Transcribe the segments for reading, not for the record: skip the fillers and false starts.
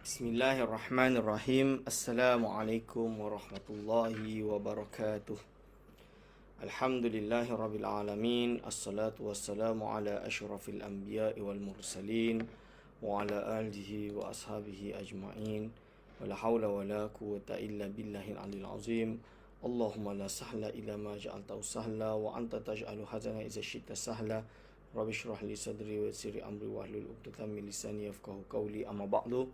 Bismillahirrahmanirrahim. Assalamualaikum warahmatullahi wabarakatuh. Alhamdulillahirabbil alamin. Assalatu wassalamu ala asyrafil anbiya'i wal mursalin wa ala alihi wa ashabihi ajma'in. Wala haula wala quwwata illa billahil aliyil azim. Allahumma la sahla illa ma ja'altahu sahla wa anta taj'alu hazana idza syi'ta sahla. Rabbi shrah li sadri wa yassir li amri wahlul 'uqdatam min lisani yafqahu qawli. Amma ba'du.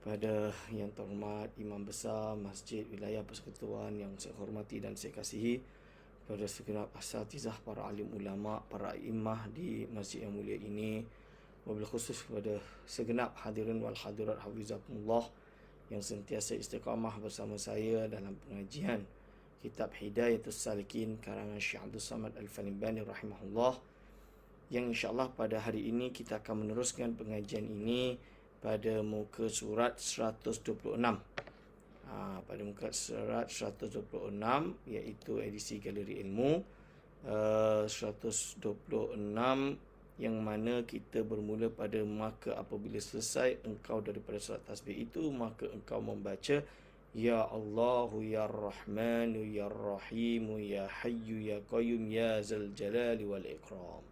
Pada yang terhormat Imam Besar Masjid Wilayah Persekutuan yang saya hormati dan saya kasihi, pada segenap asatizah, para alim ulama, para imam di masjid yang mulia ini, wabil khusus kepada segenap hadirin wal hadirat hafizakumullah yang sentiasa istiqamah bersama saya dalam pengajian kitab Hidayatus Salikin karangan Syekh Abdul Samad Al-Falibani rahimahullah, yang insyaAllah pada hari ini kita akan meneruskan pengajian ini pada muka surat 126. Pada muka surat 126, iaitu edisi Galeri Ilmu 126, yang mana kita bermula pada maka apabila selesai engkau daripada surat tasbih itu, maka engkau membaca Ya Allahu Ya Rahmanu Ya Rahimu Ya Hayyu Ya Qayyum Ya Zal Jalali Wal Ikram.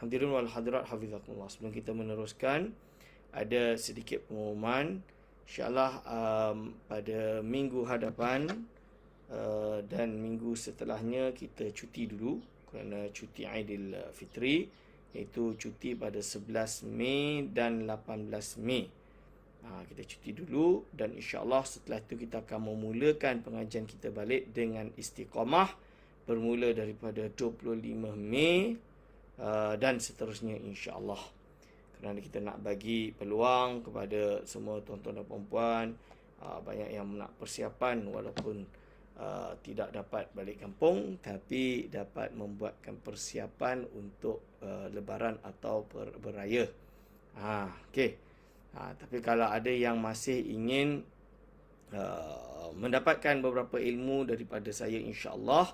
Hadirin wal hadirat hafizakumullah, sebelum kita meneruskan, ada sedikit pengumuman. InsyaAllah pada minggu hadapan dan minggu setelahnya kita cuti dulu kerana cuti Aidil Fitri, iaitu cuti pada 11 Mei dan 18 Mei. Kita cuti dulu dan insyaAllah setelah itu kita akan memulakan pengajian kita balik dengan istiqamah bermula daripada 25 Mei dan seterusnya insyaAllah. Kerana kita nak bagi peluang kepada semua tuan-tuan dan puan-puan, banyak yang nak persiapan walaupun tidak dapat balik kampung, tapi dapat membuatkan persiapan untuk lebaran atau beraya. Okey. Tapi kalau ada yang masih ingin mendapatkan beberapa ilmu daripada saya, insya-Allah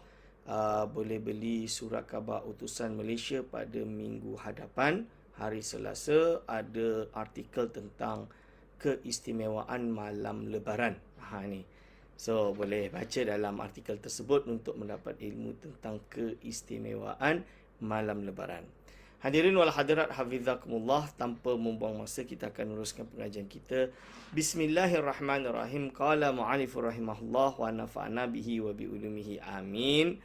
boleh beli surat khabar utusan Malaysia pada minggu hadapan. Hari Selasa ada artikel tentang keistimewaan malam lebaran. Ni. So, boleh baca dalam artikel tersebut untuk mendapat ilmu tentang keistimewaan malam lebaran. Hadirin wal hadirat hafizakumullah, tanpa membuang masa kita akan meneruskan pengajian kita. Bismillahirrahmanirrahim. Qala mu'alifur rahimahullah wa nafa'na bihi wa bi ulumihi. Amin.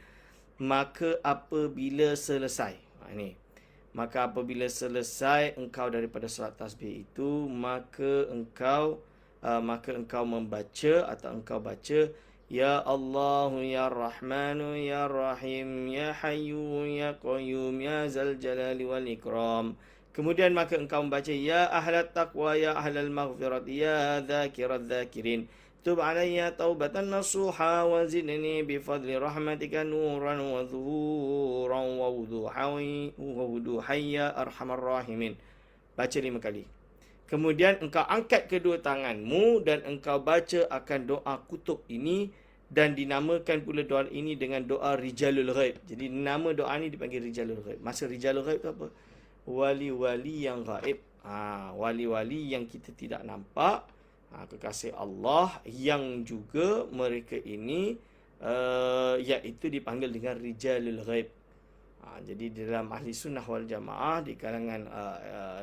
Maka apabila selesai. Maka apabila selesai engkau daripada solat tasbih itu, maka engkau membaca atau engkau baca Ya Allahu Ya Rahmanu Ya Rahim Ya Hayyu Ya Qayyum Ya Zal Jalali Wal Ikram. Kemudian maka engkau membaca Ya Ahlat Taqwa Ya Ahlal Maghfirat Ya Dhakirat Dhakirin Tub alayya taubatan nasuha wa zidni bifadli rahmatika nuran wa zuhuran wa wuduhayya arhamar rahimin. Baca 5 kali. Kemudian engkau angkat kedua tanganmu dan engkau baca akan doa kutub ini, dan dinamakan pula doa ini dengan doa Rijalul Ghaib. Jadi nama doa ini dipanggil Rijalul Ghaib. Maksud Rijalul Ghaib itu apa? Wali-wali yang gaib. Wali-wali yang kita tidak nampak. Kekasih Allah yang juga mereka ini iaitu dipanggil dengan Rijalul Ghaib. Jadi di dalam ahli sunnah wal jamaah, di kalangan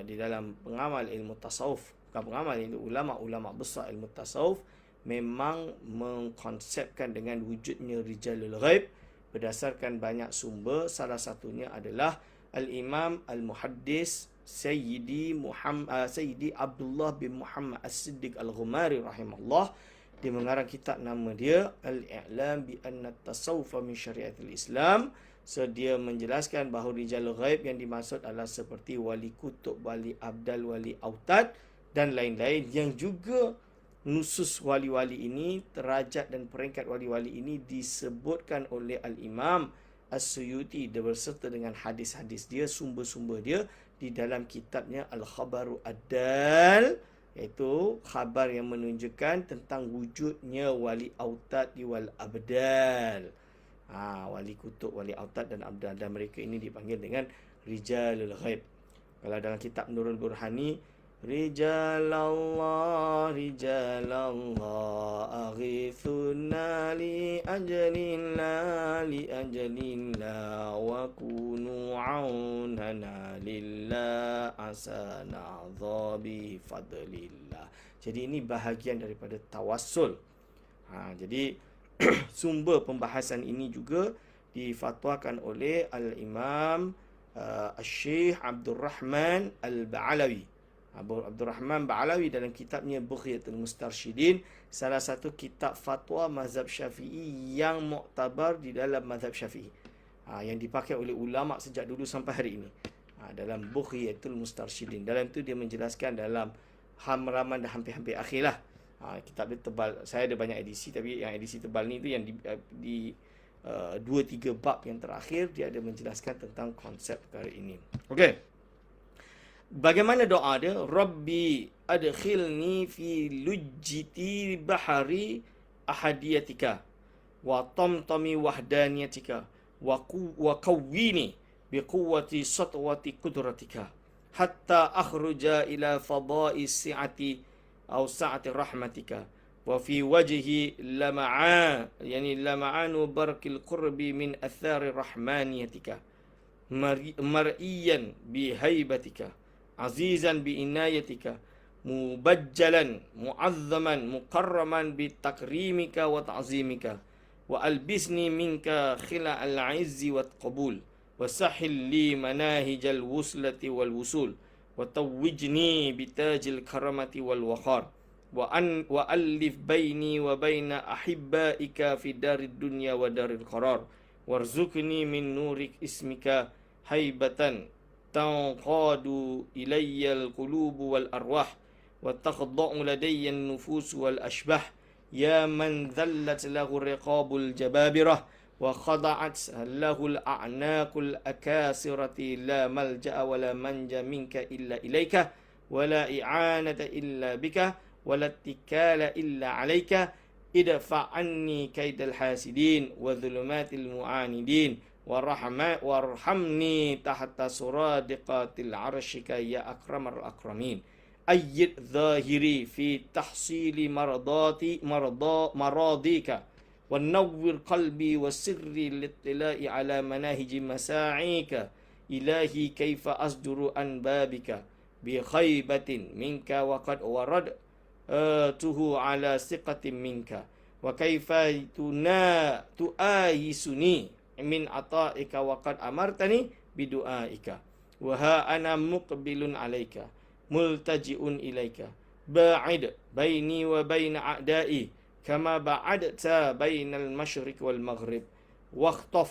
di dalam pengamal ilmu tasawuf, bukan pengamal, itu ulama-ulama besar ilmu tasawuf, memang mengkonsepkan dengan wujudnya Rijalul Ghaib berdasarkan banyak sumber. Salah satunya adalah Al-Imam Al-Muhaddis Sayyidi Abdullah bin Muhammad As-Siddiq Al-Ghumari rahimahullah. Dia mengarang kitab, nama dia Al-I'lam bi anna at-tasawuf min syariatil Islam. So dia menjelaskan bahawa Rijalul Ghaib yang dimaksud adalah seperti wali kutub, wali abdal, wali autad dan lain-lain, yang juga nusus wali-wali ini, derajat dan peringkat wali-wali ini disebutkan oleh Al-Imam As-Suyuti berserta dengan hadis-hadis dia, sumber-sumber dia di dalam kitabnya Al-Khabaru Ad-Dal, iaitu khabar yang menunjukkan tentang wujudnya wali autad wal abdal. Wali kutub, wali autad dan abdal, dan mereka ini dipanggil dengan Rijalul Ghaib. Kalau dalam kitab Nurul Burhani, Rijalallah, rijalallah, aghithuna li ajalillah, wa kunu aunana lillah, asana dhabi fadlillah. Jadi ini bahagian daripada tawassul. Jadi sumber pembahasan ini juga difatwakan oleh Al-Imam Al-Syekh Abdul Rahman Al-Ba'alawi. Abdul Rahman Ba'alawi dalam kitabnya Bughiyatul Mustarsyidin, salah satu kitab fatwa mazhab Syafi'i yang muktabar di dalam mazhab Syafi'i, yang dipakai oleh ulama sejak dulu sampai hari ini. Dalam Bughiyatul Mustarsyidin, dalam tu dia menjelaskan dalam halaman dah hampir-hampir akhir lah. Kitab dia tebal. Saya ada banyak edisi, tapi yang edisi tebal ni tu yang di 2-3 bab yang terakhir dia ada menjelaskan tentang konsep perkara ini. Okey. Bagaimana doa dia? Rabbi adkhilni fi lujjiti bahari ahadiyatika wa tamtami wahdaniyatika wa qawwini biquwwati satwati qudratika hatta akhruja ila fada'i si'ati aw sa'ati rahmatika wa fi wajhi lama'anu barkil qurbi min athari rahmaniyatika mar'iyan bihaibatika azizan biinayatika mubajjalan mu'azzaman mukarraman bitakrimika wa ta'zimika wa albisni minka khila al-'izzi wa qabul wa sahil li manahijal wuslati wal wusul wa tawwijni bitajil karamati wal waqar wa alif baini wa baina ahibbaika fi darid dunya wa daril qarar warzuqni min nurik ismika haibatan tanqadu ilayyal qulubu wal arwah wa taqda'u ladayya an-nufus wal ashbah ya man dhallat lahu riqabul jababirah wa khada'at lahu al-a'naqul akasirati la malja'a wa la manja minka illa ilayka wa la i'anata illa bika wa la ittikala illa alayka idfa' anni kaidal hasidin wa dhulumatil mu'anidin warhamni tahta suradiqatil arshika ya akramar akramin ayyid zahiri fi tahsili maradika wa nawwir qalbi wa sirri littila'i ala manahiji masa'ika ilahi kaifa asduru an babika bi khaybatin minka wa qad warad tuhu ala siqatin minka wa kaifa tu'ayisuni min ata'ika wa qad amartani bidu'aika wa ha ana muqbilun alaika multaji'un ilaika ba'id baini wa baina a'da'i kama ba'adta bainal masyriq wal maghrib waqtaf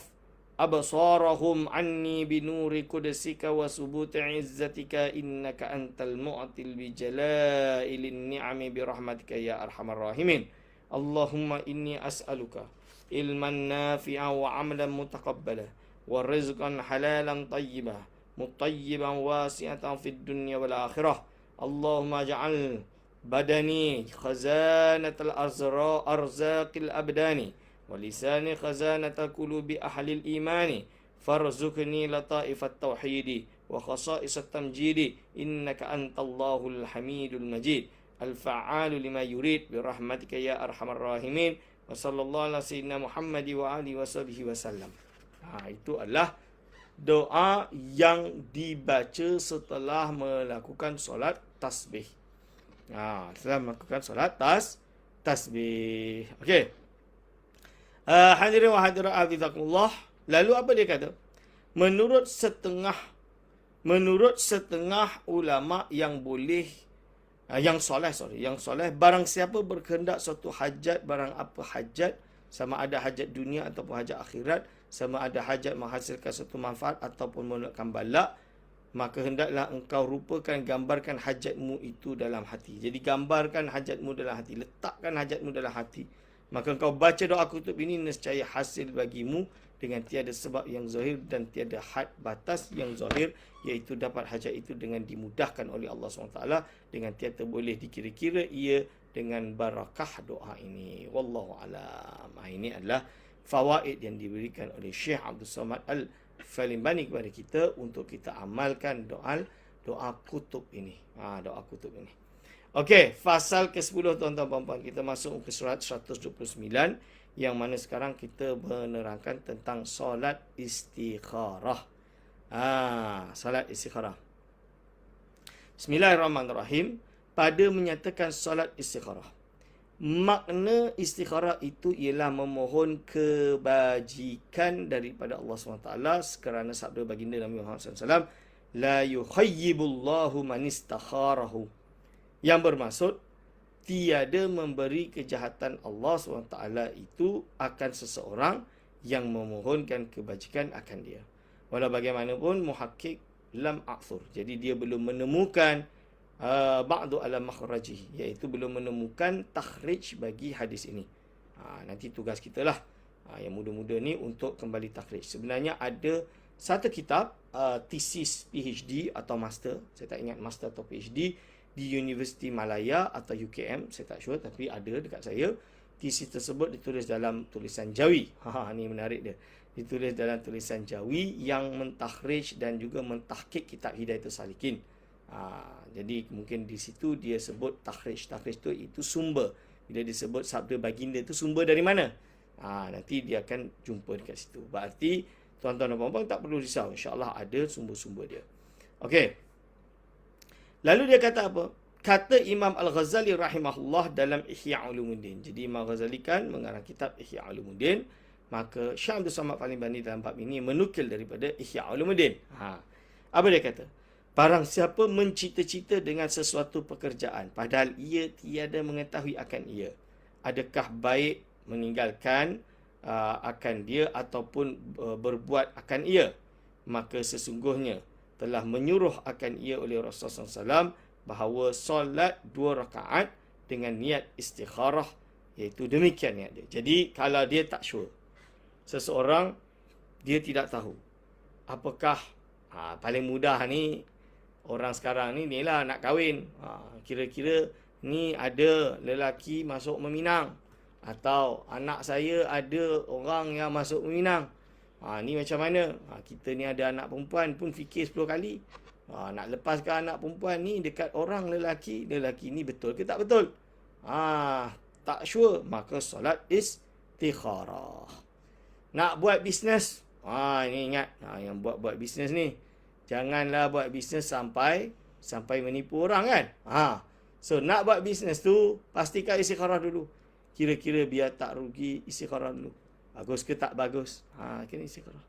absarahum anni binuri qudusika wa subuti izzatika innaka antal mu'til bi jalailin ni'ami bi rahmatika ya arhamar rahimin Allahumma inni as'aluka ilman nafi'an wa amalan mutaqabbala wa rizqan halalan tayyiban mutayyiban wasi'atan fid dunya wal akhirah Allahumma ja'al badani khazanatal arzaqil abdani wa lisani khazanatal qulubi ahlil imani farzuqni lataifat tauhidi wa khasa'isat tamjidi innaka antallahul hamidul majid al-fa'alu lima yurid bi rahmatika ya arhamar rahimin wa sallallahu ala sayyidina Muhammad wa alihi wasallam. Itu adalah doa yang dibaca setelah melakukan solat tasbih. Setelah melakukan solat tasbih. Okey. Hadirin wa hadirat azizakumullah. Lalu apa dia kata? Menurut setengah ulama yang boleh yang soleh barang siapa berkehendak suatu hajat, barang apa hajat, sama ada hajat dunia ataupun hajat akhirat, sama ada hajat menghasilkan suatu manfaat ataupun menolakkan balak, maka hendaklah engkau gambarkan hajatmu itu dalam hati. Jadi gambarkan hajatmu dalam hati, letakkan hajatmu dalam hati. Maka engkau baca doa kutub ini, nescaya hasil bagimu dengan tiada sebab yang zahir dan tiada had batas yang zahir, iaitu dapat hajat itu dengan dimudahkan oleh Allah SWT, dengan tiada boleh dikira-kira ia dengan barakah doa ini. Wallahu a'lam. Ini adalah fawaid yang diberikan oleh Syekh Abdul Samad Al-Falimbani kepada kita untuk kita amalkan doa doa kutub ini. Doa kutub ini. Okey, fasal ke-10 tuan-tuan puan-puan. Kita masuk ke surat 129 yang mana sekarang kita menerangkan tentang solat istikharah. Solat istikharah. Bismillahirrahmanirrahim. Pada menyatakan solat istikharah, makna istikharah itu ialah memohon kebajikan daripada Allah SWT kerana sabda baginda Nabi Muhammad SAW, la yukhayyibullahu man istakharahu, yang bermaksud tiada memberi kejahatan Allah SWT itu akan seseorang yang memohonkan kebajikan akan dia. Walau bagaimanapun muhakkik lam a'thur, jadi dia belum menemukan ba'du ala makhrajihi, iaitu belum menemukan takhrij bagi hadis ini. Nanti tugas kita lah yang muda-muda ni untuk kembali takhrij. Sebenarnya ada satu kitab thesis PhD atau master, saya tak ingat master atau PhD, di Universiti Malaya atau UKM, saya tak sure, tapi ada dekat saya. Thesis tersebut ditulis dalam tulisan Jawi. Ni menarik dia. Ditulis dalam tulisan Jawi yang mentakhrij dan juga mentahqiq kitab Hidayatus Salikin. Jadi mungkin di situ dia sebut takhrij. Takhrij tu itu sumber. Bila disebut sabda baginda itu sumber dari mana? Nanti dia akan jumpa dekat situ. Berarti tuan-tuan dan puan-puan tak perlu risau. InsyaAllah ada sumber-sumber dia. Okey. Lalu dia kata apa? Kata Imam Al-Ghazali rahimahullah dalam Ihya Ulumuddin. Jadi Imam Ghazali kan mengarang kitab Ihya Ulumuddin. Maka Syekh Abdul Samad Al-Bani dalam bab ini menukil daripada Ihya Ulumuddin. Apa dia kata? Barang siapa mencita-cita dengan sesuatu pekerjaan, padahal ia tiada mengetahui akan ia, adakah baik meninggalkan akan dia ataupun berbuat akan ia, maka sesungguhnya telah menyuruh akan ia oleh Rasulullah SAW bahawa solat 2 rakaat dengan niat istikharah, iaitu demikian niat dia. Jadi kalau dia tak sure, seseorang dia tidak tahu apakah paling mudah ni orang sekarang ni lah nak kahwin. Kira-kira ni ada lelaki masuk meminang, atau anak saya ada orang yang masuk meminang. Ni macam mana? Kita ni ada anak perempuan pun fikir 10 kali. Nak lepaskan anak perempuan ni dekat orang lelaki. Lelaki ni betul ke tak betul? Tak sure. Maka solat istikharah. Nak buat bisnes. Ini ingat. Yang buat bisnes ni, janganlah buat bisnes sampai menipu orang kan. So nak buat bisnes tu, pastikan istikharah dulu. Kira-kira biar tak rugi, istikharah dulu. Bagus ke tak bagus? Kena istikharah.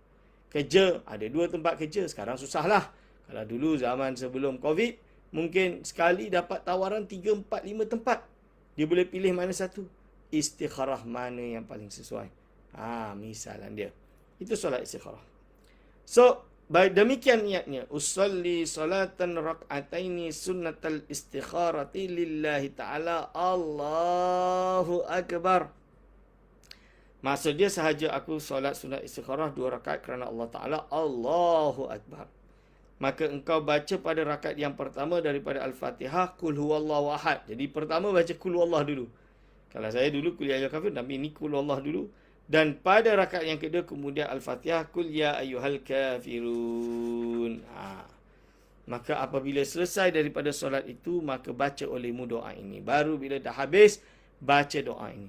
Kerja, ada 2 tempat kerja. Sekarang susahlah. Kalau dulu zaman sebelum COVID, mungkin sekali dapat tawaran 3, 4, 5 tempat. Dia boleh pilih mana satu. Istikharah mana yang paling sesuai. Misalan dia. Itu solat istikharah. So, baik demikian niatnya. Usalli salatan rak'ataini sunnatal istikharati lillahi ta'ala Allahu Akbar. Maksud dia sahaja aku solat sunat istikharah 2 rakaat kerana Allah Ta'ala Allahu Akbar. Maka engkau baca pada rakaat yang pertama daripada Al-Fatihah Qul huwallahu ahad. Jadi pertama baca Qul huwallah dulu. Kalau saya dulu Qul ya ayyuhal kafirun, tapi ini Qul huwallah dulu. Dan pada rakaat yang kedua kemudian Al-Fatihah Qul ya ayyuhal kafirun. Maka apabila selesai daripada solat itu, maka baca olehmu doa ini. Baru bila dah habis, baca doa ini.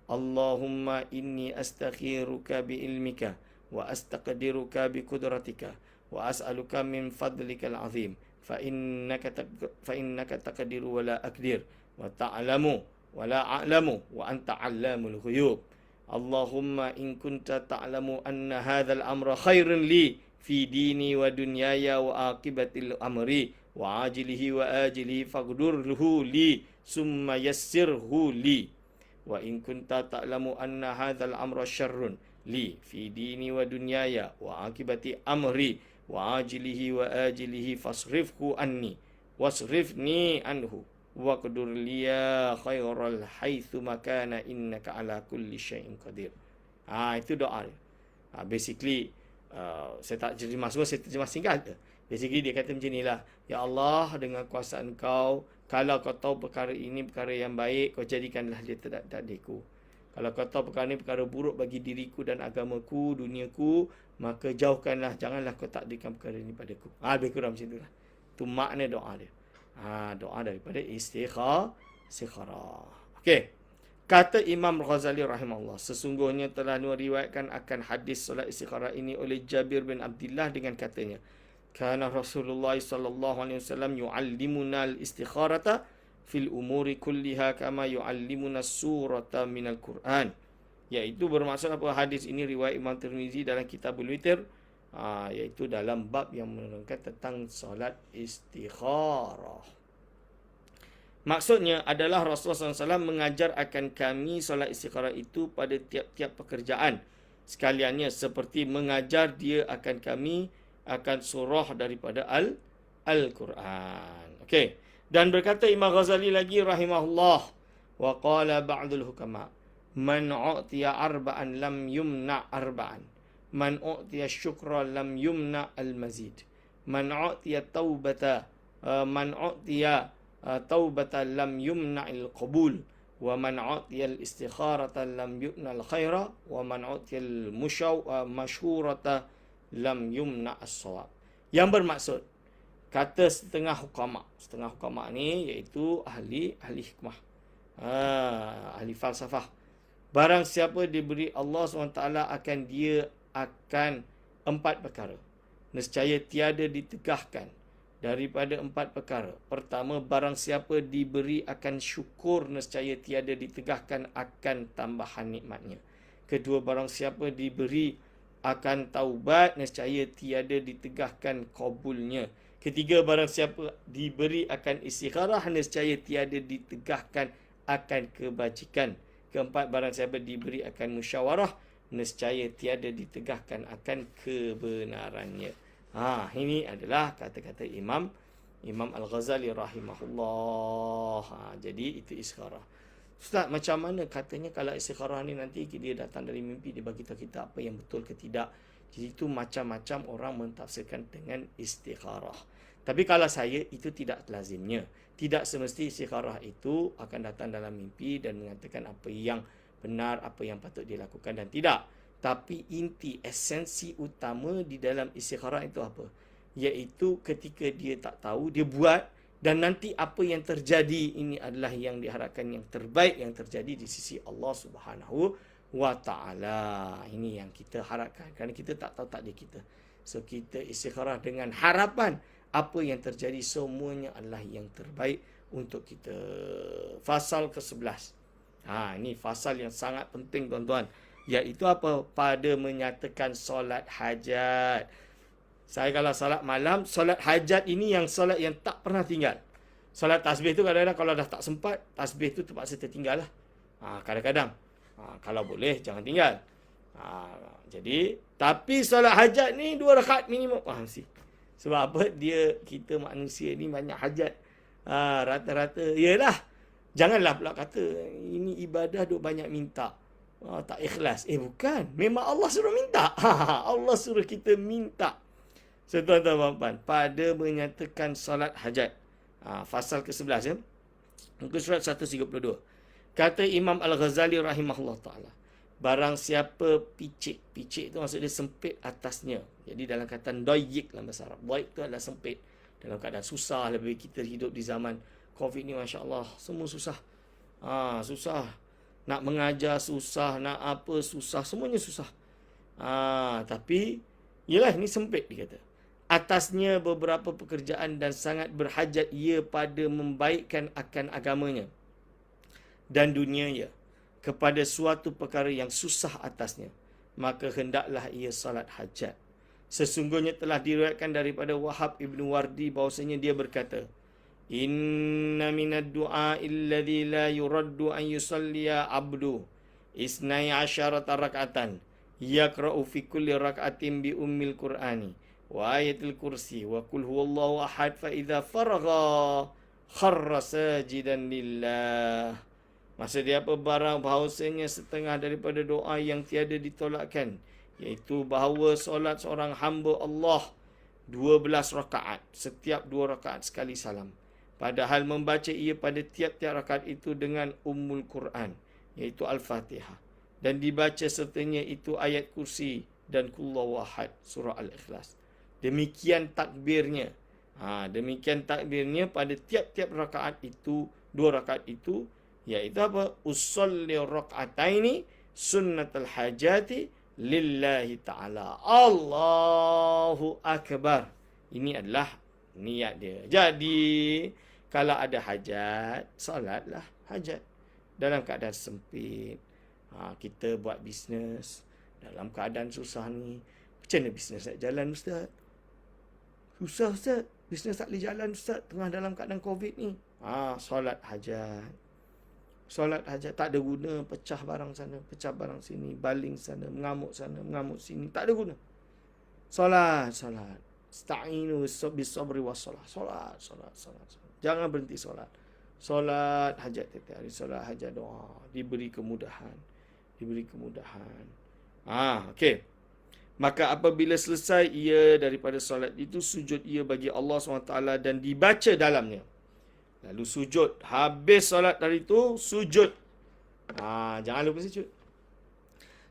Allahumma inni astakhiruka bi ilmika wa astaqdiruka bi qudratika wa as'aluka min fadlikal azim fa innaka taqdiru wa la aqdir wa ta'lamu wa la a'lamu wa anta 'allamul ghuyub. Allahumma in kunta ta'lamu anna hadzal amra khairun li fi dini wa dunyaya wa aqibatil amri wa ajilihi wa ajilihi faqdurhu li summa yassirhu li. Wa in kunta ta'lamu anna hadzal amra syarrun li fi dini wa dunyaya wa akibati amri wa ajilihi wa ajilihi fasrifhu anni wasrifni anhu waqdur liya khairal haitsu makana innaka ala kulli syai'in qadir. Itu doa dia. Basically saya tak terjemah semua, saya terjemah singkat. Basically dia kata macam inilah. Ya Allah, dengan kuasa Engkau, kalau kau tahu perkara ini perkara yang baik, kau jadikanlah dia takdirku. Kalau kau tahu perkara ini perkara buruk bagi diriku dan agamaku, duniaku, maka jauhkanlah, janganlah kau takdirkan perkara ini padaku. Lebih kurang macam itulah. Itu makna doa dia. Doa daripada istikharah. Okey. Kata Imam Ghazali rahimahullah, sesungguhnya telah meriwayatkan akan hadis solat istikharah ini oleh Jabir bin Abdullah dengan katanya, kana Rasulullah sallallahu alaihi wasallam yuallimuna al-istikharata fil umuri kulliha kama yuallimuna surata minal Quran. Iaitu bermaksud apa? Hadis ini riwayat Imam Tirmizi dalam Kitabul Witr, iaitu dalam bab yang menerangkan tentang solat istikharah. Maksudnya adalah Rasulullah SAW mengajar akan kami solat istikharah itu pada tiap-tiap pekerjaan sekaliannya, seperti mengajar dia akan kami akan surah daripada Al-Quran. Okey. Dan berkata Imam Ghazali lagi rahimahullah, wa qala ba'dul hukama, man u'tiya arba'an lam yumna arba'an, man u'tiya syukra lam yumna al-mazid, man u'tiya taubata man u'tiya taubatan lam yumna'il qabul, wa man 'utiya al-istikharata lam yu'nal khaira, wa man 'utiya al-mashhurata lam yumna' as-shawab. Yang bermaksud, kata setengah hukama ni iaitu ahli hikmah, ahli falsafah. Barang siapa diberi Allah SWT akan 4 perkara, nescaya tiada ditegahkan daripada 4 perkara. Pertama, barang siapa diberi akan syukur, nescaya tiada ditegahkan akan tambahan nikmatnya. Kedua, barang siapa diberi akan taubat, nescaya tiada ditegahkan kabulnya. Ketiga, barang siapa diberi akan istikharah, nescaya tiada ditegahkan akan kebajikan. Keempat, barang siapa diberi akan musyawarah, nescaya tiada ditegahkan akan kebenarannya. Ini adalah kata-kata Imam Al-Ghazali rahimahullah. Jadi itu istikharah. Ustaz, macam mana katanya kalau istikharah ni nanti dia datang dari mimpi, dia bagi tahu kita apa yang betul ke tidak. Jadi itu macam-macam orang mentafsirkan dengan istikharah. Tapi kalau saya, itu tidak lazimnya. Tidak semesti istikharah itu akan datang dalam mimpi dan mengatakan apa yang benar, apa yang patut dilakukan dan tidak. Tapi inti, esensi utama di dalam istikharah itu apa? Iaitu ketika dia tak tahu, dia buat, dan nanti apa yang terjadi ini adalah yang diharapkan yang terbaik yang terjadi di sisi Allah Subhanahu wa Ta'ala. Ini yang kita harapkan, kerana kita tak tahu takdir kita. So kita istikharah dengan harapan apa yang terjadi semuanya adalah yang terbaik untuk kita. Fasal ke-11. Ini fasal yang sangat penting, tuan-tuan. Iaitu apa? Pada menyatakan solat hajat. Saya kalau solat malam, solat hajat ini yang solat yang tak pernah tinggal. Solat tasbih tu kadang-kadang kalau dah tak sempat, tasbih tu terpaksa tertinggal lah. Kadang-kadang. Kalau boleh, jangan tinggal. Jadi, tapi solat hajat ni 2 rakaat minimum. Sebab apa? Kita manusia ni banyak hajat. Rata-rata, yalah. Janganlah pula kata, ini ibadah duk banyak minta. Tak ikhlas. Bukan. Memang Allah suruh minta. Allah suruh kita minta. So, tuan-tuan, pada menyatakan solat hajat. Fasal ke-11 ya. Muka surat 132. Kata Imam Al-Ghazali rahimahullah ta'ala, barang siapa picik. Picik itu maksud dia sempit atasnya. Jadi dalam kataan doyik dalam bahasa Arab. Doyik itu adalah sempit. Dalam keadaan susah. Lebih kita hidup di zaman COVID ni, Masya Allah. Semua susah. Susah. Nak mengajar susah, nak apa susah, semuanya susah. Tapi, yelah, ini sempit dia kata. Atasnya beberapa pekerjaan dan sangat berhajat ia pada membaikkan akan agamanya dan dunianya kepada suatu perkara yang susah atasnya, maka hendaklah ia salat hajat. Sesungguhnya telah diriwayatkan daripada Wahab ibn Wardi bahawasanya dia berkata, inna minad du'a alladhi la yuraddu an yusalliya abdu isnai asyarata rak'atan yaqra'u fi kulli rak'atin bi ummil qur'ani wa ayatil kursi wa qul huwallahu ahad fa idza faragha kharra sajidan lillah. Maksud dia apa? Barang bahawasanya setengah daripada doa yang tiada ditolakkan, iaitu bahawa solat seorang hamba Allah 12 rakaat, setiap 2 rakaat sekali salam. Padahal membaca ia pada tiap-tiap rakaat itu dengan Ummul Quran, iaitu Al-Fatihah. Dan dibaca sertanya itu ayat kursi dan Qul Huwallahu Ahad, surah Al-Ikhlas. Demikian takbirnya. Demikian takbirnya pada tiap-tiap rakaat itu, 2 rakaat itu, iaitu apa? Usolli raka'ataini sunnatul hajati lillahi ta'ala. Allahu Akbar. Ini adalah niat dia. Jadi, kalau ada hajat, solatlah hajat. Dalam keadaan sempit, kita buat bisnes dalam keadaan susah ni. Macam mana bisnes nak jalan, Ustaz? Susah, Ustaz. Bisnes tak boleh jalan, Ustaz. Tengah dalam keadaan COVID ni. Solat hajat. Solat hajat. Tak ada guna pecah barang sana, pecah barang sini, baling sana, mengamuk sini. Tak ada guna. Solat. Sta'inu bis-sabri was-salah. Solat. Jangan berhenti solat. Solat hajat tiap hari. Solat hajat doa. Diberi kemudahan. Okey. Maka apabila selesai ia daripada solat itu, sujud ia bagi Allah SWT dan dibaca dalamnya. Lalu sujud. Habis solat dari itu, sujud. Jangan lupa sujud.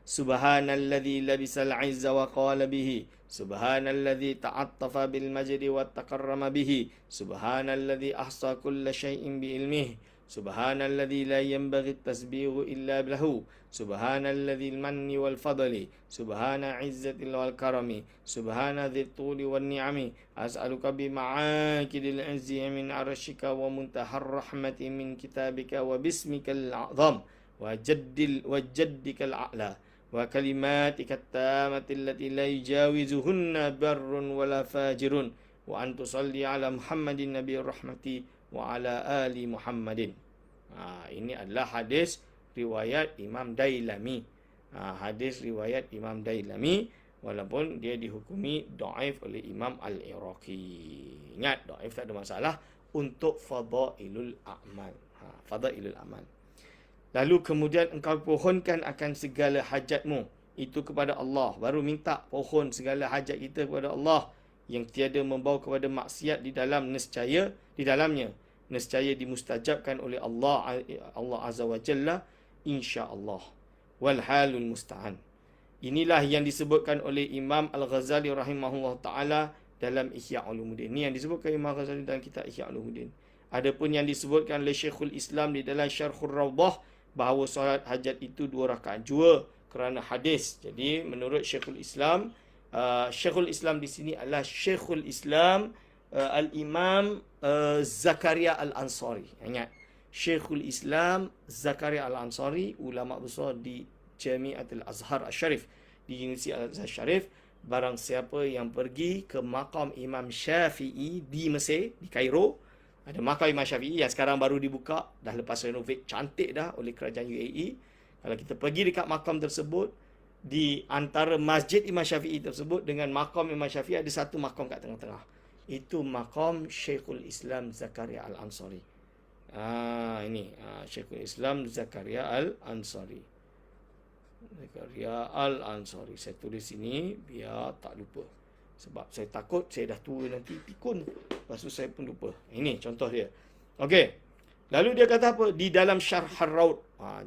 Subhanalladzi labisal izza wa qala bihi. Subhanalladzi ta'attafa bil majdi wa takarrama bihi. Subhanalladzi ahsa kulla syai'in bi ilmihi. Subhanalladzi la yanbaghi at-tasbihu illa lahu. Subhanalladzi al-manni wal fadli. Subhana izzatil wal karami. Subhana dzil tuli wan ni'ami. As'aluka bi ma'akidil izzi min arshika wa muntahar rahmati min kitabika wa bismikal a'zam wa jaddikal a'la wa kalimatika at-tamati allati la yujawizuhunna barrun wala fajirun wa an tusalli ala Muhammadin nabiyir rahmati wa ala ali Muhammadin. Ini adalah hadis riwayat Imam Dailami. Hadis riwayat Imam Dailami, walaupun dia dihukumi dhaif oleh Imam Al-Iraqi. Ingat, dhaif tak ada masalah untuk fadailul a'mal. Fadailul amal. Lalu kemudian engkau pohonkan akan segala hajatmu itu kepada Allah. Baru minta pohon segala hajat kita kepada Allah yang tiada membawa kepada maksiat di dalamnya. Nescaya dimustajabkan oleh Allah Azza wa Jalla, insya-Allah. Wal halul musta'an. Inilah yang disebutkan oleh Imam Al-Ghazali rahimahullah taala dalam Ihya Ulumuddin. Ini yang disebutkan Imam Al-Ghazali dalam kitab Ihya Ulumuddin. Adapun yang disebutkan oleh Syekhul Islam di dalam Syarhur Rawdah, bahawa solat hajat itu 2 rakaat jua kerana hadis. Jadi menurut Syekhul Islam, Syekhul Islam di sini adalah Syekhul Islam Al-Imam Zakaria Al-Ansari. Ingat, Syekhul Islam Zakaria Al-Ansari, ulama besar di Jami'atul Azhar Al-Sharif, di Universiti Al-Azhar Sharif. Barang siapa yang pergi ke makam Imam Syafi'i di Mesir, di Kairo, ada makam Imam Syafi'i yang sekarang baru dibuka, dah lepas renovate cantik dah oleh kerajaan UAE. Kalau kita pergi dekat makam tersebut, di antara masjid Imam Syafi'i tersebut dengan makam Imam Syafi'i ada satu makam kat tengah-tengah. Itu makam Syekhul Islam Zakaria Al-Ansari. Syekhul Islam Zakaria Al-Ansari. Zakaria Al-Ansari. Saya tulis sini biar tak lupa. Sebab saya takut saya dah tua nanti pikun. Lepas tu saya pun lupa. Ini contoh dia. Okey. Lalu dia kata apa? Di dalam Syarh Ar-Raud.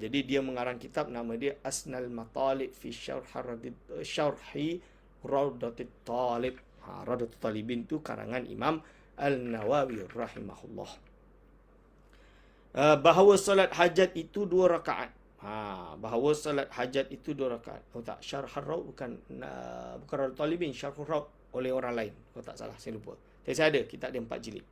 Jadi dia mengarang kitab, nama dia Asnal Matalib fi Syarhi Raudatit Talib. Raudatul Talibin tu karangan Imam Al-Nawawi rahimahullah. Bahawa solat hajat itu 2 rakaat. Bahawa solat hajat itu 2 rakaat. Oh tak, Syarh Ar-Raud bukan Raudatul Talibin, Syarh Ar-Raud oleh orang lain. Kalau tak salah, saya lupa. Tapi saya ada, kitab dia 4 jilid.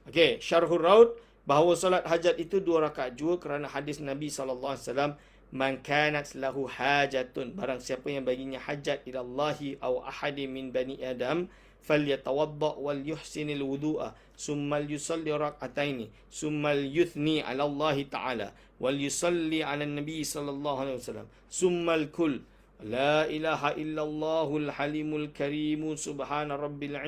Okey, Syarhur Raud, bahawa solat hajat itu 2 rakaat jua kerana hadis Nabi SAW, man kanat lahu hajatun, barang siapa yang baginya hajat ila Allahi aw ahadi min bani Adam, falyatawadda wal yuhsinil wudu'a, summal yusalli rak'ataini, summal yuthni ala Allah ta'ala, wal yusalli ala Nabi sallallahu alaihi wasallam, summal kul la ilaha illallahul halimul karim subhana rabbil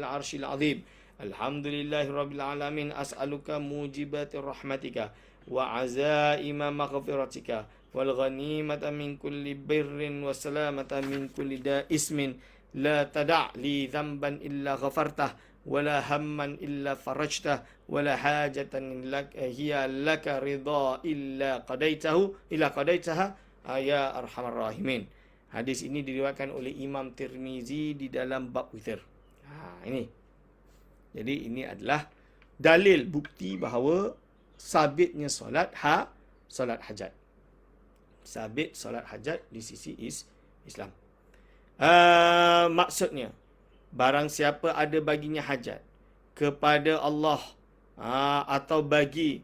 arshil azim alhamdulillahi rabbil alamin as'aluka mujibatir rahmatika wa azaima maghfiratika wal ghanimata min kulli birrin wa salamata min kulli ismin la tada' li dhanban illa ghafartah wala hamman illa farajtah wala hajatan hiya laka ridha illa qadaitaha ya arhamar rahimin. Hadis ini diriwayatkan oleh Imam Tirmizi di dalam bab witir. Ini Jadi ini adalah dalil bukti bahawa sabitnya solat hajat. Sabit solat hajat di sisi Islam. Maksudnya, barang siapa ada baginya hajat kepada Allah atau bagi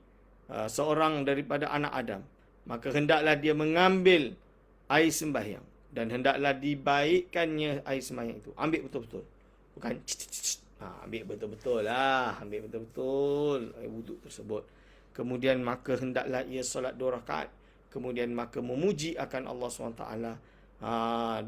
seorang daripada anak Adam, maka hendaklah dia mengambil air sembahyang dan hendaklah dibaikkannya air sembahyang itu. Ambil betul-betul. Bukan ambil betul-betul lah. Ambil betul-betul air wuduk tersebut. Kemudian maka hendaklah ia solat 2 rakaat. Kemudian maka memuji akan Allah SWT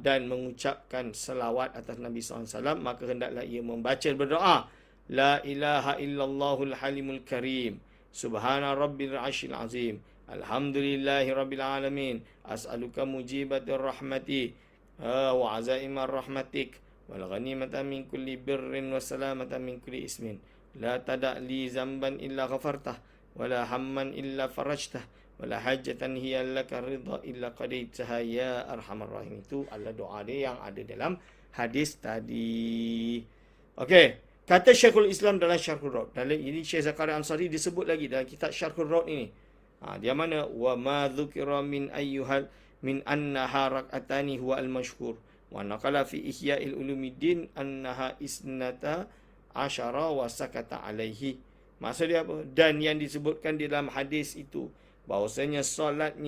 dan mengucapkan selawat atas Nabi SAW. Maka hendaklah ia membaca berdoa, La ilaha illallahul halimul karim, Subhana rabbil arsyil azim, Alhamdulillahi rabbil alamin, As'aluka mujibatir rahmati wa azaimar rahmatik, wal ghanimata min kulli birrin wa salamata min kulli ismin, La tada' li zamban illa ghafartah, wa la hamman illa farajtah, wa la hajatan hiya laka ridha illa qadaitaha ya arhamar rahim. Itu adalah doa dia yang ada dalam hadis tadi. Okey. Kata Syekhul Islam dalam Syarhul Raud. Dalam ini Syekh Zakaria Ansari disebut lagi dalam kitab Syarhul Raud ini. Dia mana? Wa ma dzukira min ayyuhal min annaha rak'atani huwa al-mashhur. Wa naqala fi Ihya'il Ulumuddin annaha isnata asyara wa sakata alaihi. Maksud dia apa? Dan yang disebutkan di dalam hadis itu, bahawasanya solat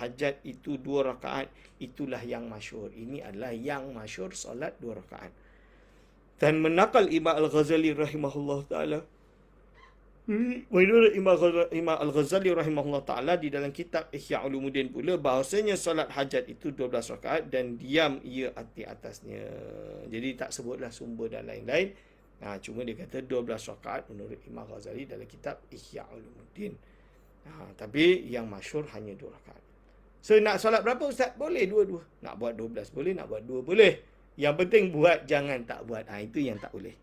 hajat itu 2 rakaat, itulah yang masyhur. Ini adalah yang masyhur, solat 2 rakaat. Dan menakal Imam Al-Ghazali rahimahullah ta'ala. Menurut Imam Al-Ghazali rahimahullah ta'ala di dalam kitab Ihya Ulumuddin pula, bahawasanya solat hajat itu 12 rakaat dan diam ia di atasnya. Jadi tak sebutlah sumber dan lain-lain. Cuma dia kata 12 rakaat menurut Imam Ghazali dalam kitab Ihya Ulumuddin. Tapi yang masyhur hanya 2 rakaat. So nak solat berapa Ustaz? Boleh 2-2. Nak buat 12 boleh, nak buat 2 boleh. Yang penting buat, jangan tak buat. Itu yang tak boleh.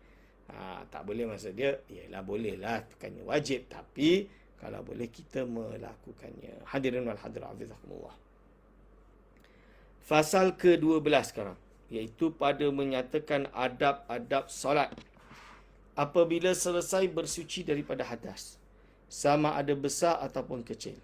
Tak boleh maksud dia, ialah bolehlah, bukannya wajib. Tapi, kalau boleh kita melakukannya. Hadirin wal hadirat hafizakumullah. Fasal ke-12 sekarang. Iaitu pada menyatakan adab-adab solat. Apabila selesai bersuci daripada hadas, sama ada besar ataupun kecil,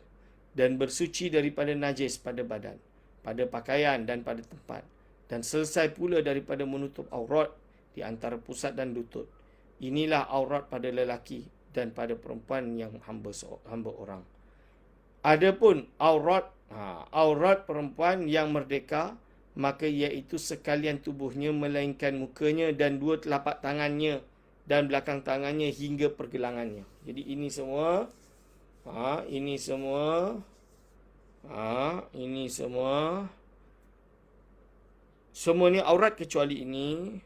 dan bersuci daripada najis pada badan, pada pakaian dan pada tempat, dan selesai pula daripada menutup aurat di antara pusat dan lutut. Inilah aurat pada lelaki dan pada perempuan yang hamba orang. Adapun aurat perempuan yang merdeka, maka iaitu sekalian tubuhnya melainkan mukanya dan 2 telapak tangannya dan belakang tangannya hingga pergelangannya. Jadi ini semua semuanya aurat kecuali ini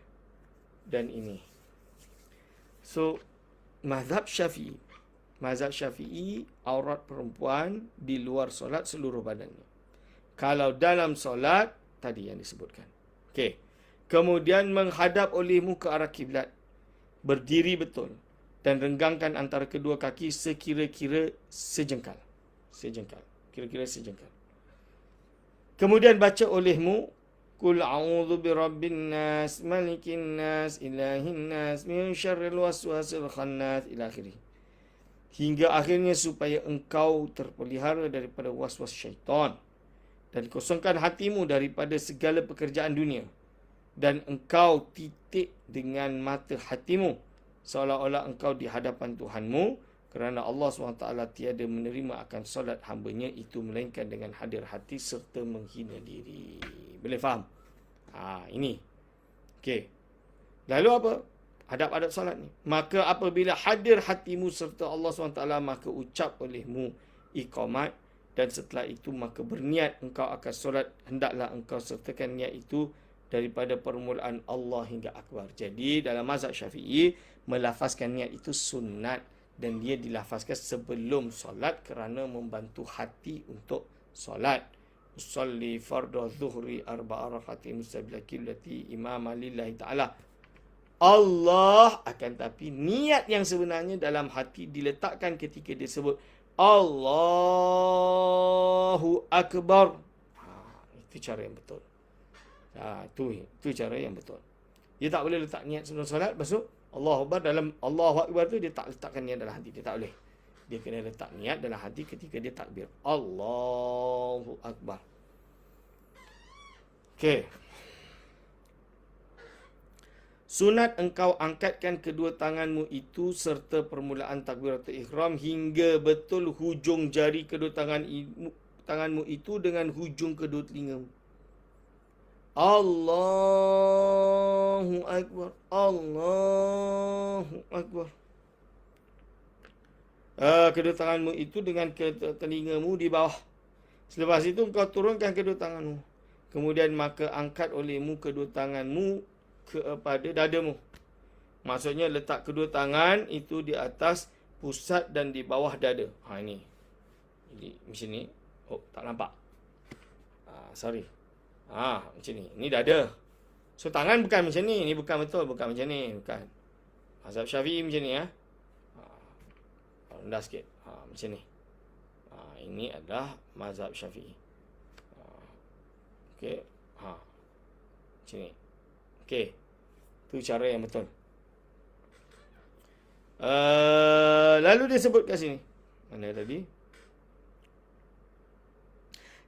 dan ini. So, mazhab Syafi'i aurat perempuan di luar solat seluruh badannya. Kalau dalam solat, tadi yang disebutkan. Okey. Kemudian menghadap olehmu ke arah kiblat. Berdiri betul. Dan renggangkan antara kedua kaki sekira-kira sejengkal. Kira-kira sejengkal. Kemudian baca olehmu, Qul a'udzu birabbin nas, malikin nas, ilahin nas, min syarril waswasil khannas, ila akhirih. Hingga akhirnya supaya engkau terpelihara daripada waswas syaitan dan kosongkan hatimu daripada segala pekerjaan dunia, dan engkau titik dengan mata hatimu seolah-olah engkau di hadapan Tuhanmu, kerana Allah SWT tiada menerima akan solat hambanya itu melainkan dengan hadir hati serta menghina diri. Boleh faham? Ini. Okey. Lalu apa? Adab-adab solat ni. Maka apabila hadir hatimu serta Allah SWT, maka ucap olehmu iqamat, dan setelah itu maka berniat engkau akan solat. Hendaklah engkau sertakan niat itu daripada permulaan Allah hingga akbar. Jadi dalam mazhab Syafi'i, melafazkan niat itu sunat dan dia dilafazkan sebelum solat kerana membantu hati untuk solat. Usalli fardhu zuhri 4 rakaatin mustabila qiblati imama lillahi ta'ala. Allah, akan tapi niat yang sebenarnya dalam hati diletakkan ketika dia sebut Allahu Akbar. Itu cara yang betul. Itu cara yang betul. Dia tak boleh letak niat sebelum solat, lepas tu Allahu Akbar dalam Allahu Akbar tu dia tak letakkan niat dalam hati. Dia tak boleh. Dia kena letak niat dalam hati ketika dia takbir. Allahu Akbar. Okey. Sunat engkau angkatkan kedua tanganmu itu serta permulaan takbiratul ihram hingga betul hujung jari kedua tanganmu itu dengan hujung kedua telingamu. Allahu Akbar. Allahu Akbar. Kedua tanganmu itu dengan telingamu di bawah. Selepas itu engkau turunkan kedua tanganmu. Kemudian maka angkat olehmu kedua tanganmu kepada dadamu. Maksudnya letak kedua tangan itu di atas pusat dan di bawah dada. Ini. Jadi macam ni. Oh, tak nampak. Sorry. Macam ni. Ini dada. So tangan bukan macam ni. Ini bukan betul. Bukan macam ni. Bukan. Mazhab Syafi'i macam ni. Rendah sikit. Macam ni. Ini adalah mazhab Syafi'i. Okey. Macam ni. Okey. Itu cara yang betul. Lalu dia sebut kat sini. Mana tadi?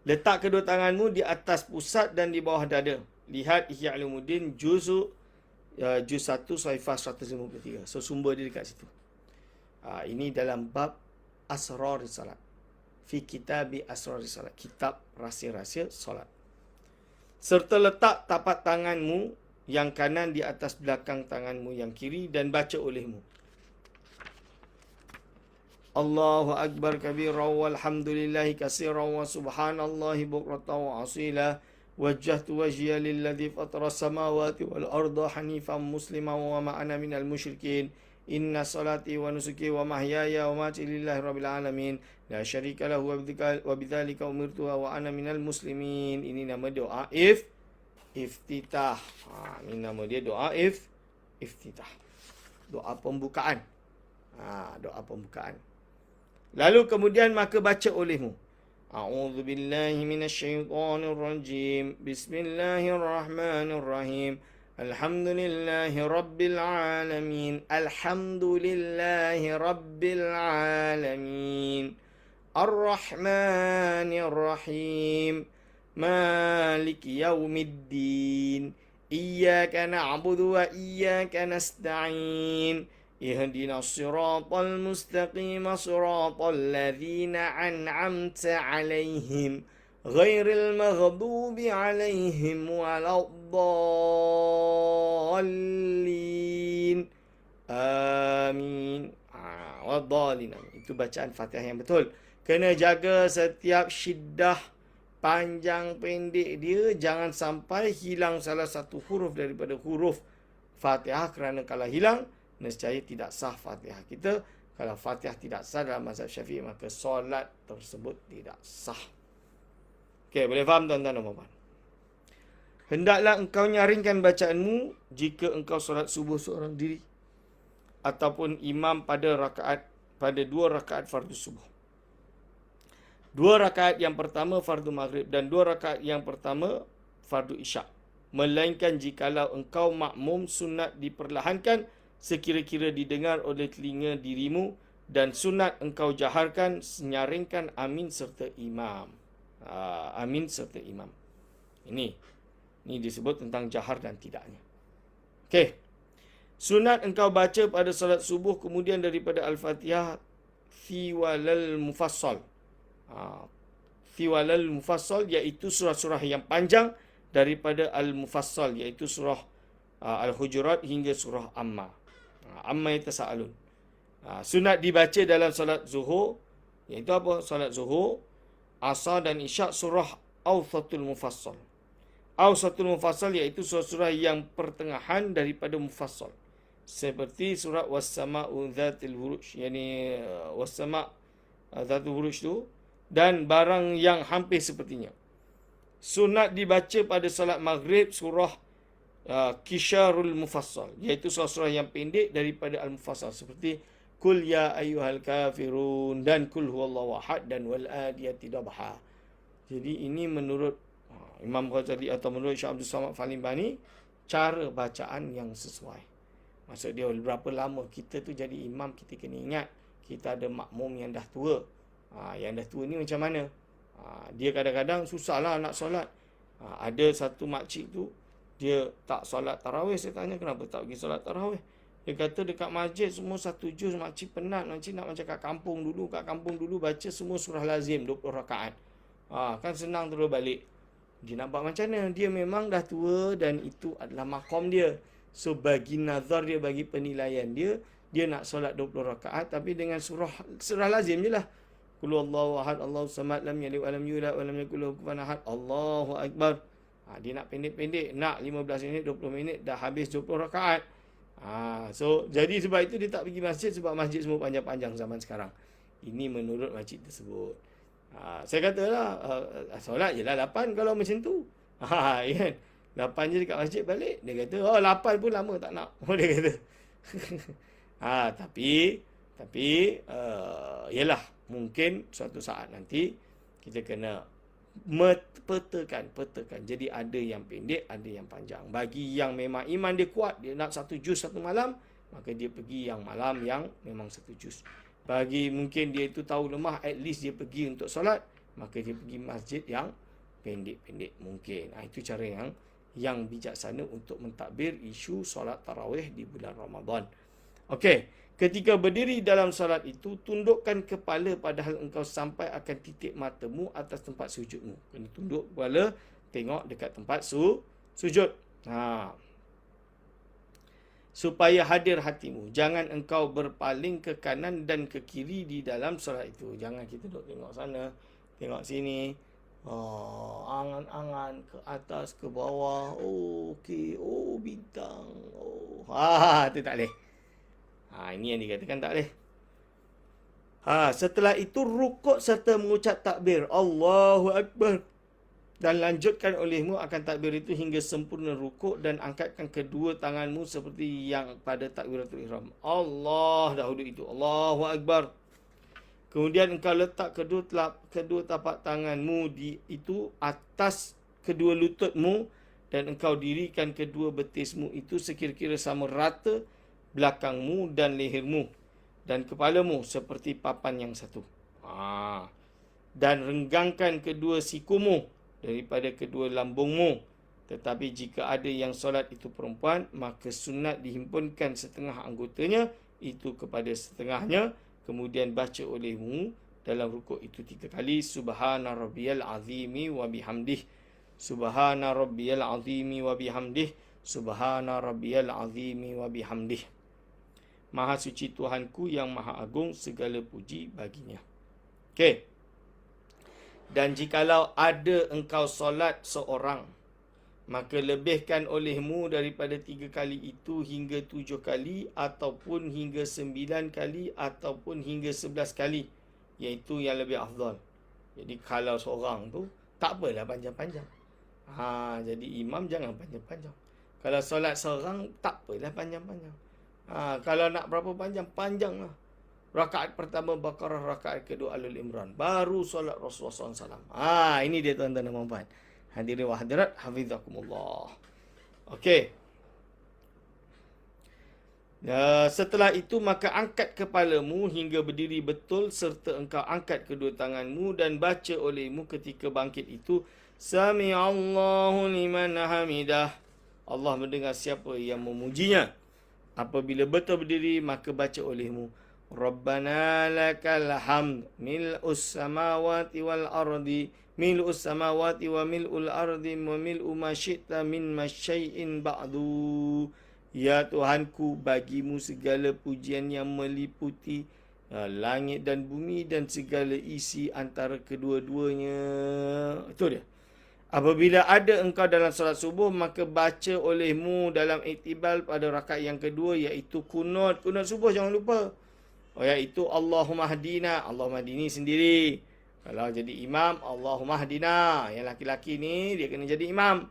Letak kedua tanganmu di atas pusat dan di bawah dada. Lihat Ihya Ulumuddin juz 1 saifah 153. So sumber dia dekat situ. Ini dalam bab Asrar Salat. Fi kitabi Asrar Salat. Kitab rahsia-rahsia solat. Serta letak tapak tanganmu yang kanan di atas belakang tanganmu yang kiri dan baca olehmu. Allahu Akbar kabira walhamdulillahi katsiran wa subhanallahi bukratan wa asila. Wajjahtu wajhiya lilladzi fatara samawati wal arda hanifan musliman wa ma ana minal musyrikin. Inna salati wa nusuki wa mahyaya wa mamati lillahi rabbil alamin. La syarika lahu wa bidzalika umirtu wa ana minal muslimin. Ini nama doa iftitah. Ini nama dia doa iftitah. Doa pembukaan. Doa pembukaan. Lalu kemudian maka baca olehmu. A'udzubillahi minasyaitonir rajim. Bismillahirrahmanirrahim. Alhamdulillahi rabbil alamin. Alhamdulillahi rabbil alamin. Ar-Rahmanir Rahim. Maliki yaumiddin. Iyyaka na'budu wa iyyaka nasta'in. Ihdinas siratal mustaqim siratal ladzina an'amta 'alaihim ghairil maghdubi 'alaihim waladdallin. Amin. Waddallin. Itu bacaan Fatihah yang betul. Kena jaga setiap syiddah, panjang pendek dia, jangan sampai hilang salah satu huruf daripada huruf Fatihah, kerana kalau hilang nescaya tidak sah Fatihah kita. Kalau Fatihah tidak sah dalam mazhab Syafi'i, maka solat tersebut tidak sah. Okey, boleh faham tuan-tuan dan puan-puan? Hendaklah engkau nyaringkan bacaanmu jika engkau solat subuh seorang diri ataupun imam pada dua rakaat fardu subuh. Dua rakaat yang pertama fardu maghrib dan dua rakaat yang pertama fardu isyak. Melainkan jikalau engkau makmum, sunat diperlahankan sekira-kira didengar oleh telinga dirimu, dan sunat engkau jaharkan nyaringkan amin serta imam. Amin serta imam. Ini disebut tentang jahar dan tidaknya. Okey. Sunat engkau baca pada solat subuh kemudian daripada Al-Fatihah Thiwalal Mufassal. Thiwalal Mufassal iaitu surah-surah yang panjang daripada Al-Mufassal, iaitu surah Al-Hujurat hingga surah Amma. Amma yatasaalun. Sunat dibaca dalam solat zuhur, iaitu apa? Solat zuhur, asar dan isyak surah Awsatul Mufassal. Awsatul Mufassal iaitu surah-surah yang pertengahan daripada Mufassal. Seperti surah Was-Sama'u Dzatil Buruj, yakni Was-Sama' Dzatul Buruj tu, dan barang yang hampir sepertinya. Sunat dibaca pada solat maghrib surah Kisharul Mufassal, iaitu surah-surah yang pendek daripada Al-Mufassal, seperti Kul ya ayyuhal kafirun dan Kul huwallahu ahad dan wal adiyati dabha. Jadi ini menurut Imam Ghazali atau menurut Syekh Abdul Samad Al-Bani, cara bacaan yang sesuai. Maksud dia berapa lama kita tu jadi imam, kita kena ingat kita ada makmum yang dah tua. Yang dah tua ni macam mana? Dia kadang-kadang susah lah nak solat. Ada satu makcik tu, dia tak solat tarawih. Saya tanya kenapa tak pergi solat tarawih. Dia kata dekat masjid semua satu juz, makcik penat. Makcik nak macam kat kampung dulu. Kat kampung dulu baca semua surah lazim 20 rakaat. Kan senang terus balik. Dia nak buat macam mana? Dia memang dah tua dan itu adalah makom dia. So bagi nazar dia, bagi penilaian dia, dia nak solat 20 rakaat tapi dengan surah lazim je lah. Qul huwallahu ahad, Allahus samad, lam yalid wa lam yulad wa lam yakul lahu kufuwan ahad. Allahu akbar. Dia nak pendek-pendek, nak 15 minit, 20 minit dah habis 20 rakaat. So jadi sebab itu dia tak pergi masjid, sebab masjid semua panjang-panjang zaman sekarang. Ini menurut makcik tersebut. Saya katalah solat je lah 8 kalau macam tu. Kan? 8 je dekat masjid balik. Dia kata 8 pun lama tak nak. Dia kata. Tapi yalah, mungkin suatu saat nanti kita kena petakan. Jadi ada yang pendek, ada yang panjang. Bagi yang memang iman dia kuat, dia nak 1 juz satu malam, maka dia pergi yang malam yang memang 1 juz. Bagi mungkin dia itu tahu lemah, at least dia pergi untuk solat, maka dia pergi masjid yang pendek-pendek mungkin. Itu cara yang bijaksana untuk mentadbir isu solat tarawih di bulan Ramadan. Okey, ketika berdiri dalam solat itu, tundukkan kepala padahal engkau sampai akan titik matamu atas tempat sujudmu. Kena tunduk kepala, tengok dekat tempat sujud. Supaya hadir hatimu. Jangan engkau berpaling ke kanan dan ke kiri di dalam solat itu. Jangan kita duduk tengok sana, tengok sini. Angan-angan ke atas, ke bawah. Okey. Bintang. Itu tak boleh. Ini yang dikatakan tak boleh. Setelah itu rukuk serta mengucap takbir. Allahu Akbar. Dan lanjutkan olehmu akan takbir itu hingga sempurna rukuk dan angkatkan kedua tanganmu seperti yang pada takbiratul ihram. Allah dahulu itu. Allahu Akbar. Kemudian engkau letak kedua tapak tanganmu itu atas kedua lututmu dan engkau dirikan kedua betismu itu sekira-kira sama rata belakangmu dan lehermu dan kepalamu seperti papan yang satu. Dan renggangkan kedua sikumu daripada kedua lambungmu. Tetapi jika ada yang solat itu perempuan, maka sunat dihimpunkan setengah anggotanya itu kepada setengahnya. Kemudian baca olehmu dalam rukuk itu 3 kali. Subhana rabbiyal azimi wa bihamdih. Subhana rabbiyal azimi wa bihamdih. Subhana rabbiyal azimi wa bihamdih. Maha suci Tuhanku yang maha agung, segala puji baginya. Okey. Dan jikalau ada engkau solat seorang, maka lebihkan olehmu daripada 3 kali itu hingga 7 kali, ataupun hingga 9 kali, ataupun hingga 11 kali. Iaitu yang lebih afdal. Jadi kalau seorang tu, tak apalah panjang-panjang. Jadi imam jangan panjang-panjang. Kalau solat seorang, tak apalah panjang-panjang. Kalau nak berapa panjang, panjang lah. Rakaat pertama Baqarah, rakaat kedua Al Imran. Baru solat Rasulullah SAW. Ini dia tuan-tuan dan puan-puan. Hadirin wa hadirat, hafizakumullah. Okey. Setelah itu, maka angkat kepalamu hingga berdiri betul serta engkau angkat kedua tanganmu dan baca olehmu ketika bangkit itu. Sami'allahu liman hamidah. Allah mendengar siapa yang memujinya. Apabila betul berdiri, maka baca olehmu. Rabbana lakal hamd mil'us samawati wal ardi mil'us samawati wa mil'ul ardi wa mil'u ma syi'ta min masyai'in ba'du. Ya Tuhanku, bagimu segala pujian yang meliputi langit dan bumi dan segala isi antara kedua-duanya. Itu dia. Apabila ada engkau dalam solat subuh, maka baca olehmu dalam iktibal pada rakaat yang kedua, iaitu kunut. Kunut subuh jangan lupa. Iaitu Allahumma hadina. Allahumma hadini sendiri. Kalau jadi imam, Allahumma hadina. Yang laki-laki ni, dia kena jadi imam.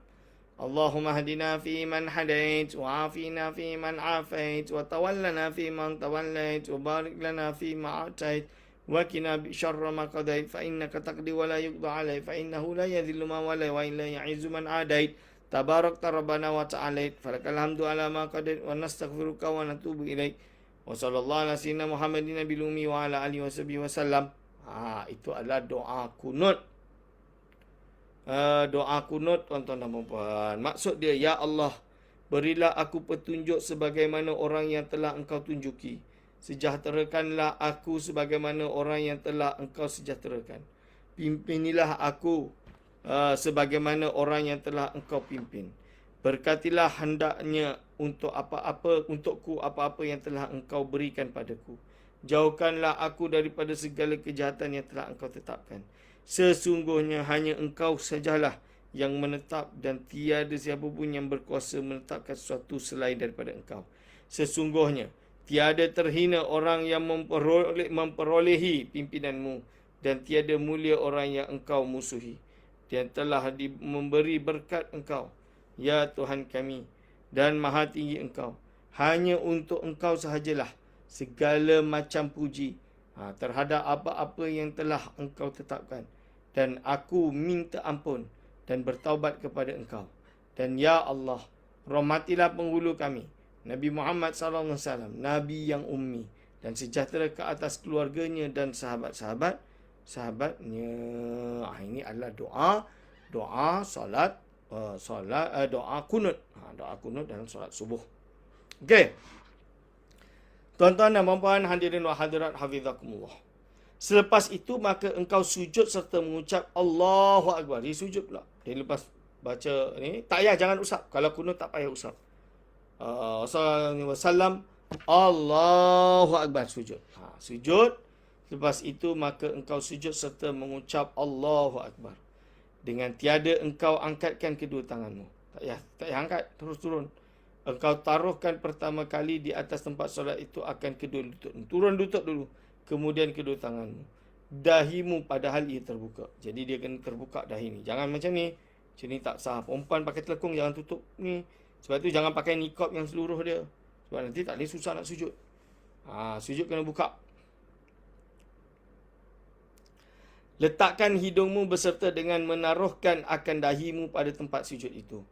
Allahumma hadina fi man hadait, wa afina fi man afait, wa tawallana fi man tawallait, wa barik lana fi ma atait, wa qina syarra ma qadait, fa innaka taqdi wa la yuqda alai, fa innahu la yadhillu man walai, wa illa ya'izzu man adait. Tabarakta rabbana wa ta'alait. Falakal hamdu ala ma qadait. Wa nastaghfiruka wa natubu ilaik. Wa sallallahu ala sayyidina Muhammadin nabil ummi wa ala alihi wa sallam. Itu adalah doa kunut. Doa kunut, tuan-tuan dan puan-puan. Maksud dia, ya Allah, berilah aku petunjuk sebagaimana orang yang telah engkau tunjuki. Sejahterakanlah aku sebagaimana orang yang telah engkau sejahterakan. Pimpinilah aku sebagaimana orang yang telah engkau pimpin. Berkatilah hendaknya untukku apa-apa yang telah engkau berikan padaku. Jauhkanlah aku daripada segala kejahatan yang telah engkau tetapkan. Sesungguhnya hanya engkau sajalah yang menetap dan tiada siapa pun yang berkuasa menetapkan sesuatu selain daripada engkau. Sesungguhnya tiada terhina orang yang memperolehi pimpinanmu dan tiada mulia orang yang engkau musuhi. Dan telah memberi berkat engkau, ya Tuhan kami, dan maha tinggi engkau. Hanya untuk engkau sahajalah segala macam puji terhadap apa-apa yang telah engkau tetapkan. Dan aku minta ampun dan bertaubat kepada engkau. Dan ya Allah, rahmatilah penghulu kami, Nabi Muhammad SAW, Nabi yang ummi, dan sejahtera ke atas keluarganya dan sahabatnya. Ini adalah doa solat doa kunut. Doa kunut dalam solat subuh. Okey. Tuan-tuan dan puan-puan, hadirin wa hadirat hafizakumullah. Selepas itu maka engkau sujud serta mengucap Allahu Akbar. Dia sujud pula. Dia lepas baca ni, tak payah, jangan usap. Kalau kunut tak payah usap. Wasallam, Allahu Akbar, sujud. Sujud. Lepas itu maka engkau sujud serta mengucap Allahu Akbar. Dengan tiada engkau angkatkan kedua tanganmu. Tak payah angkat, terus turun. Engkau taruhkan pertama kali di atas tempat solat itu akan kedua lutut. Turun lutut dulu. Kemudian kedua tanganmu. Dahimu padahal ia terbuka. Jadi dia kena terbuka dahi ni. Jangan macam ni. Macam ni tak sah. Perempuan pakai telekung jangan tutup ni. Sebab tu jangan pakai niqab yang seluruh dia. Sebab nanti tak boleh susah nak sujud. Sujud kena buka. Letakkan hidungmu beserta dengan menaruhkan akan dahimu pada tempat sujud itu.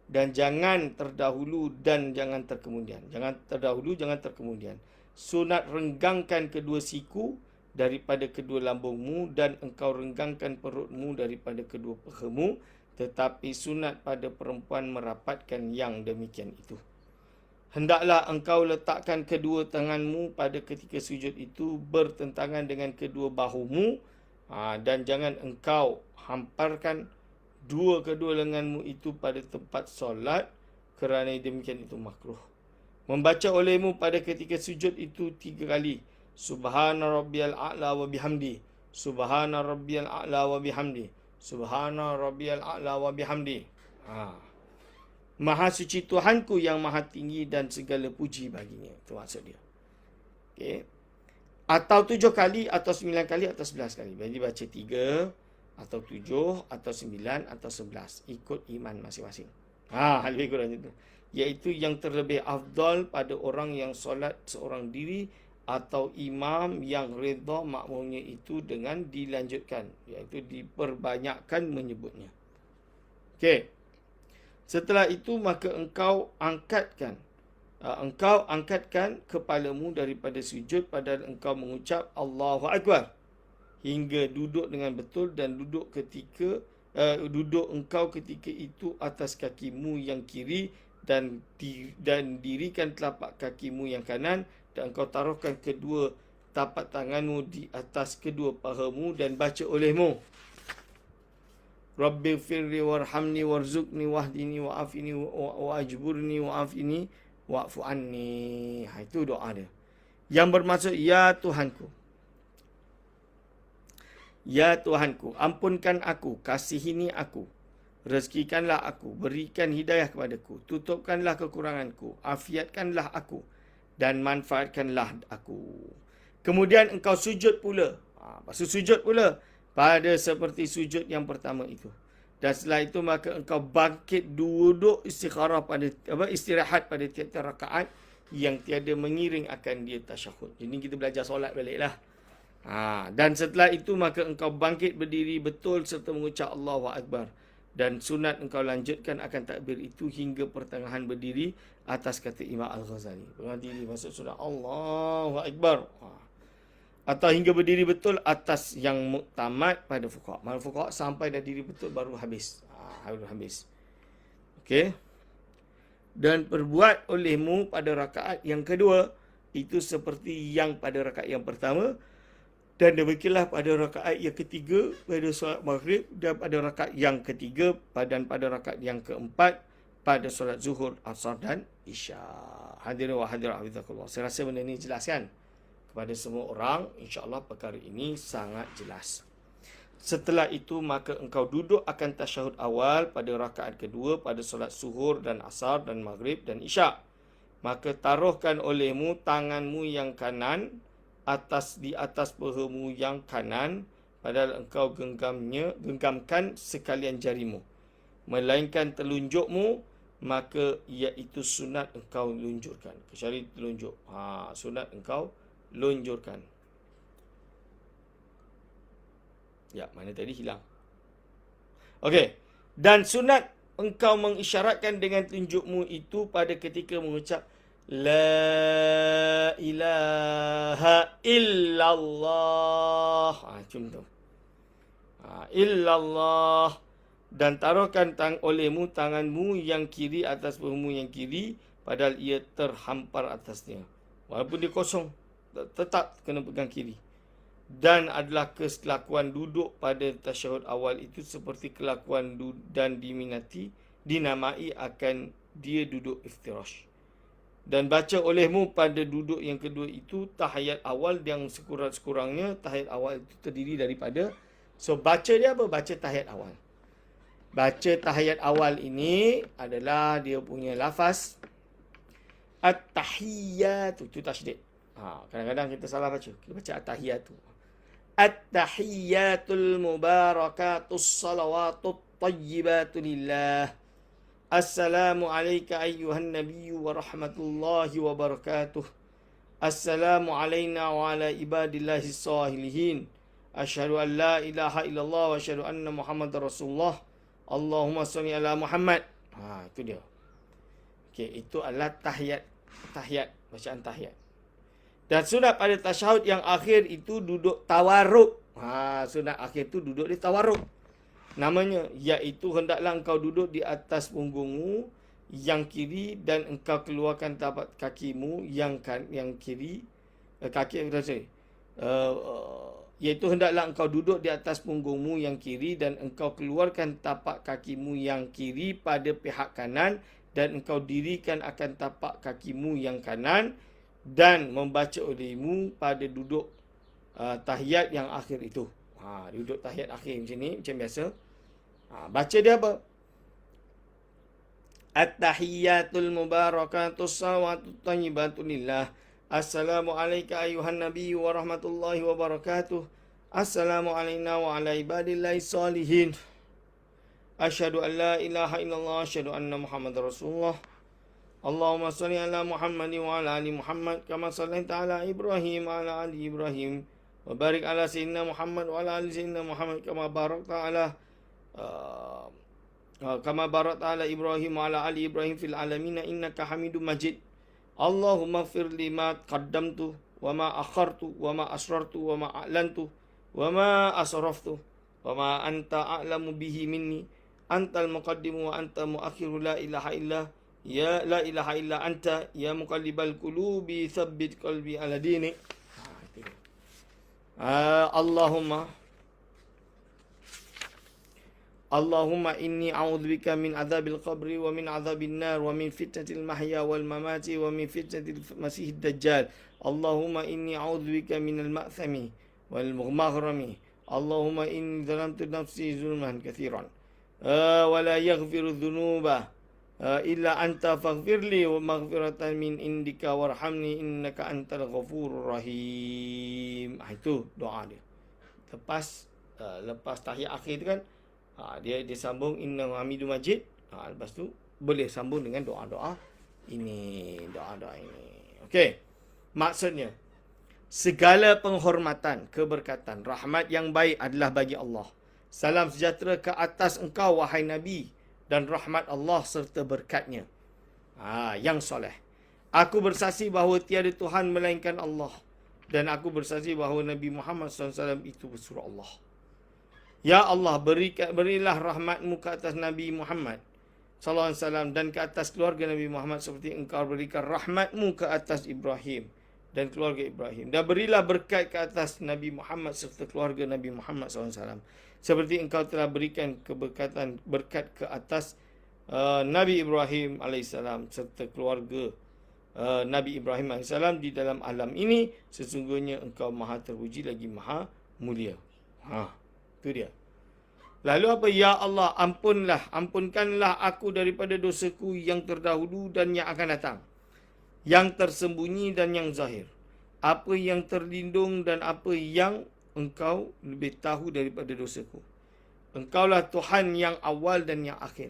Dan jangan terdahulu dan jangan terkemudian. Jangan terdahulu, jangan terkemudian. Sunat renggangkan kedua siku daripada kedua lambungmu dan engkau renggangkan perutmu daripada kedua pahamu. Tetapi sunat pada perempuan merapatkan yang demikian itu. Hendaklah engkau letakkan kedua tanganmu pada ketika sujud itu bertentangan dengan kedua bahumu. Dan jangan engkau hamparkan kedua lenganmu itu pada tempat solat kerana demikian itu makruh. Membaca olehmu pada ketika sujud itu 3 kali. Subhana rabbiyal a'la wa bihamdi. Subhana rabbiyal a'la wa bihamdi. Subhana rabbiyal a'la wa bihamdi. Maha suci Tuhanku yang maha tinggi dan segala puji baginya. Itu maksud dia. Okey. Atau 7 kali, atau 9 kali, atau 11 kali. Jadi baca 3, atau 7, atau 9, atau 11. Ikut iman masing-masing. Lebih kurang itu. Iaitu yang terlebih afdal pada orang yang solat seorang diri atau imam yang redha makmumnya itu dengan dilanjutkan. Iaitu diperbanyakkan menyebutnya. Okey. Setelah itu maka engkau angkatkan kepalamu daripada sujud padahal engkau mengucap Allahu Akbar hingga duduk dengan betul dan duduk engkau ketika itu atas kakimu yang kiri dan dirikan telapak kakimu yang kanan dan engkau taruhkan kedua tapak tanganmu di atas kedua pahamu dan baca olehmu Rabbi firli warhamni warzuqni wahdini wa'afini wa'ajburni wa'afini wa'fu anni. Itu doa dia. Yang bermaksud, ya Tuhanku. Ya Tuhanku, ampunkan aku, kasihini aku. Rezekikanlah aku, berikan hidayah kepadaku. Tutupkanlah kekuranganku, afiatkanlah aku. Dan manfaatkanlah aku. Kemudian engkau sujud pula. Maksud sujud pula pada seperti sujud yang pertama itu. Dan setelah itu maka engkau bangkit duduk istirahat pada tiap-tiap rakaat yang tiada mengiring akan dia tasyahud. Jadi kita belajar solat baliklah. Dan setelah itu maka engkau bangkit berdiri betul serta mengucap Allahu Akbar. Dan sunat engkau lanjutkan akan takbir itu hingga pertengahan berdiri atas kata Imam Al-Ghazali. Berdiri maksud sunat Allahu Akbar. Atau hingga berdiri betul atas yang muktamad pada fuqaha. Mana fuqaha sampai dah diri betul baru habis. Baru habis. Okey. Dan perbuat olehmu pada rakaat yang kedua itu seperti yang pada rakaat yang pertama, dan demikianlah pada rakaat yang ketiga pada solat maghrib, dan pada rakaat yang ketiga dan pada rakaat yang keempat pada solat zuhur, asar dan isya. Hadirin wa hadirat hafizakumullah. Saya rasa benda ini jelas kan kepada semua orang. InsyaAllah perkara ini sangat jelas. Setelah itu maka engkau duduk akan tasyahud awal pada rakaat kedua pada solat zuhur dan asar dan maghrib dan isyak. Maka taruhkan olehmu tanganmu yang kanan di atas pahamu yang kanan, padahal engkau genggamkan sekalian jarimu, melainkan telunjukmu, maka iaitu sunat engkau lunjurkan. Kecuali telunjuk. Sunat engkau lunjurkan. Ya, mana tadi hilang. Okey. Dan sunat engkau mengisyaratkan dengan tunjukmu itu pada ketika mengucap La ilaha illallah. Macam tu. Illallah. Dan taruhkan olehmu tanganmu yang kiri atas bahumu yang kiri, padahal ia terhampar atasnya. Walaupun dia kosong, tetap kena pegang kiri. Dan adalah kelakuan duduk pada tasyahud awal itu seperti kelakuan dan dinamai akan dia duduk iftirash. Dan baca olehmu pada duduk yang kedua itu tahiyat awal yang sekurang-kurangnya tahiyat awal itu terdiri daripada, so baca dia apa? Baca tahiyat awal. Baca tahiyat awal ini adalah dia punya lafaz at-tahiyyatu, itu tasydid. Kadang-kadang kita salah baca. Kita baca at-tahiyyatu. At-tahiyyatul mubarakatus salawatut tayyibatu lillah. Assalamu alayka ayyuhan nabiyyu wa rahmatullahi wa barakatuh. Assalamu alayna wa ala ibadillahi salihin. Asyhadu an la ilaha illallah wa asyhadu anna Muhammadar Rasulullah. Allahumma salli ala Muhammad. Itu dia. Okey, itu adalah tahiyat, bacaan tahiyat. Dan sunat pada tasyahud yang akhir itu duduk tawarruk. Sunat akhir itu duduk di tawarruk. Namanya, iaitu hendaklah engkau duduk di atas punggungmu yang kiri dan engkau keluarkan tapak kakimu yang kiri. Iaitu hendaklah engkau duduk di atas punggungmu yang kiri dan engkau keluarkan tapak kakimu yang kiri pada pihak kanan, dan engkau dirikan akan tapak kakimu yang kanan dan membaca olehmu pada duduk tahiyat yang akhir itu. Duduk tahiyat akhir macam ni, macam biasa. Baca dia apa? At-tahiyyatul mubarakatus salawatut thayyibatu lillah. Assalamu alayka ayyuhan nabiyyu wa rahmatullahi wa barakatuh. Assalamu alayna wa ala ibadillahi salihin. Asyhadu an la ilaha illallah, asyhadu anna Muhammadar Rasulullah. Allahumma salli ala Muhammad wa ala ali Muhammad kama sallaita ala Ibrahim wa ala ali Ibrahim. Wa barik ala sayyidina Muhammad wa ala ali sayyidina Muhammad kama barakta ala Ibrahim wa ala ali Ibrahim fil alamin innaka Hamidum Majid. Allahumma ighfir li ma qaddamtu wa ma akhartu wa ma asrartu wa ma a'lantu wa ma asraftu wa ma anta a'lamu bihi minni. Antal muqaddimu wa anta muakhiru, la ilaha illa anta ya muqallibal qulubi tsabbit qalbi ala dinik. Allahumma inni a'udzubika min adzabil qabri wa min adzabin nar wa min fitnatil mahya wal mamati wa min fitnatil masiihid dajjal. Allahumma inni a'udzubika minal ma'thami wal maghrami. Allahumma inni zalamtu nafsi zulman katsiran wa la yaghfiru dhunuba illa anta faghfirli wa maghfiratan min indika warhamni innaka antal ghafurur rahim. Itu doa dia. Lepas tahiyat akhir tu kan, dia sambung inna Hamidum Majid. Lepas tu boleh sambung dengan doa-doa ini. Okey. Maksudnya, segala penghormatan, keberkatan, rahmat yang baik adalah bagi Allah. Salam sejahtera ke atas engkau, wahai Nabi, dan rahmat Allah serta berkatnya. Yang soleh. Aku bersaksi bahawa tiada Tuhan melainkan Allah. Dan aku bersaksi bahawa Nabi Muhammad SAW itu pesuruh Allah. Ya Allah, berilah rahmatmu ke atas Nabi Muhammad SAW dan ke atas keluarga Nabi Muhammad seperti engkau berikan rahmatmu ke atas Ibrahim dan keluarga Ibrahim. Dan berilah berkat ke atas Nabi Muhammad serta keluarga Nabi Muhammad SAW. Seperti engkau telah berikan berkat ke atas Nabi Ibrahim AS serta keluarga Nabi Ibrahim AS di dalam alam ini. Sesungguhnya engkau maha terpuji lagi maha mulia. Itu dia. Lalu apa? Ya Allah, ampunkanlah aku daripada dosaku yang terdahulu dan yang akan datang, yang tersembunyi dan yang zahir, apa yang terlindung dan apa yang engkau lebih tahu daripada dosaku. Engkaulah Tuhan yang awal dan yang akhir.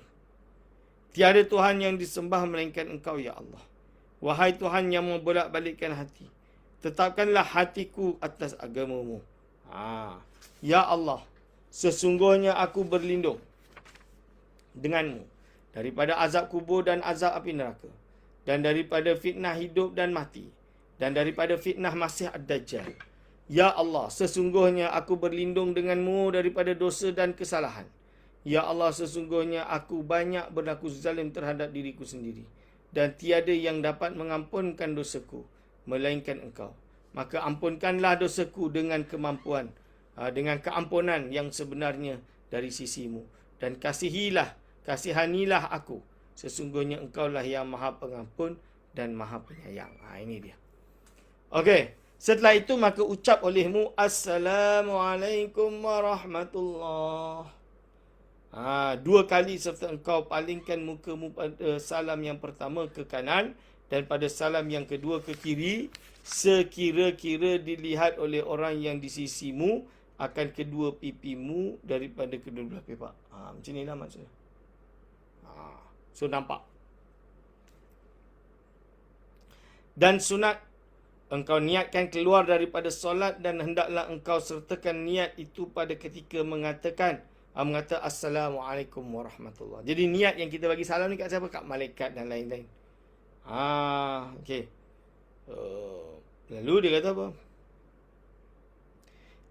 Tiada Tuhan yang disembah melainkan engkau, ya Allah. Wahai Tuhan yang membolak-balikkan hati, tetapkanlah hatiku atas agamamu. Ya Allah, sesungguhnya aku berlindung denganmu daripada azab kubur dan azab api neraka, dan daripada fitnah hidup dan mati, dan daripada fitnah Masih Ad-Dajjal. Ya Allah, sesungguhnya aku berlindung denganmu daripada dosa dan kesalahan. Ya Allah, sesungguhnya aku banyak berlaku zalim terhadap diriku sendiri, dan tiada yang dapat mengampunkan dosaku melainkan engkau. Maka ampunkanlah dosaku dengan kemampuan, dengan keampunan yang sebenarnya dari sisimu. Dan kasihanilah aku. Sesungguhnya engkaulah yang maha pengampun dan maha penyayang. Ini dia. Okey. Setelah itu maka ucap olehmu, Assalamualaikum warahmatullahi. 2 kali serta engkau palingkan mukamu pada salam yang pertama ke kanan dan pada salam yang kedua ke kiri, sekira-kira dilihat oleh orang yang di sisimu akan kedua pipimu daripada kedua belah pihak. Macam inilah maksudnya. So nampak. Dan sunat, engkau niatkan keluar daripada solat dan hendaklah engkau sertakan niat itu pada ketika mengata Assalamualaikum warahmatullahi. Jadi niat yang kita bagi salam ni kat siapa? Kat malaikat dan lain-lain. Okey. Lalu dia kata apa?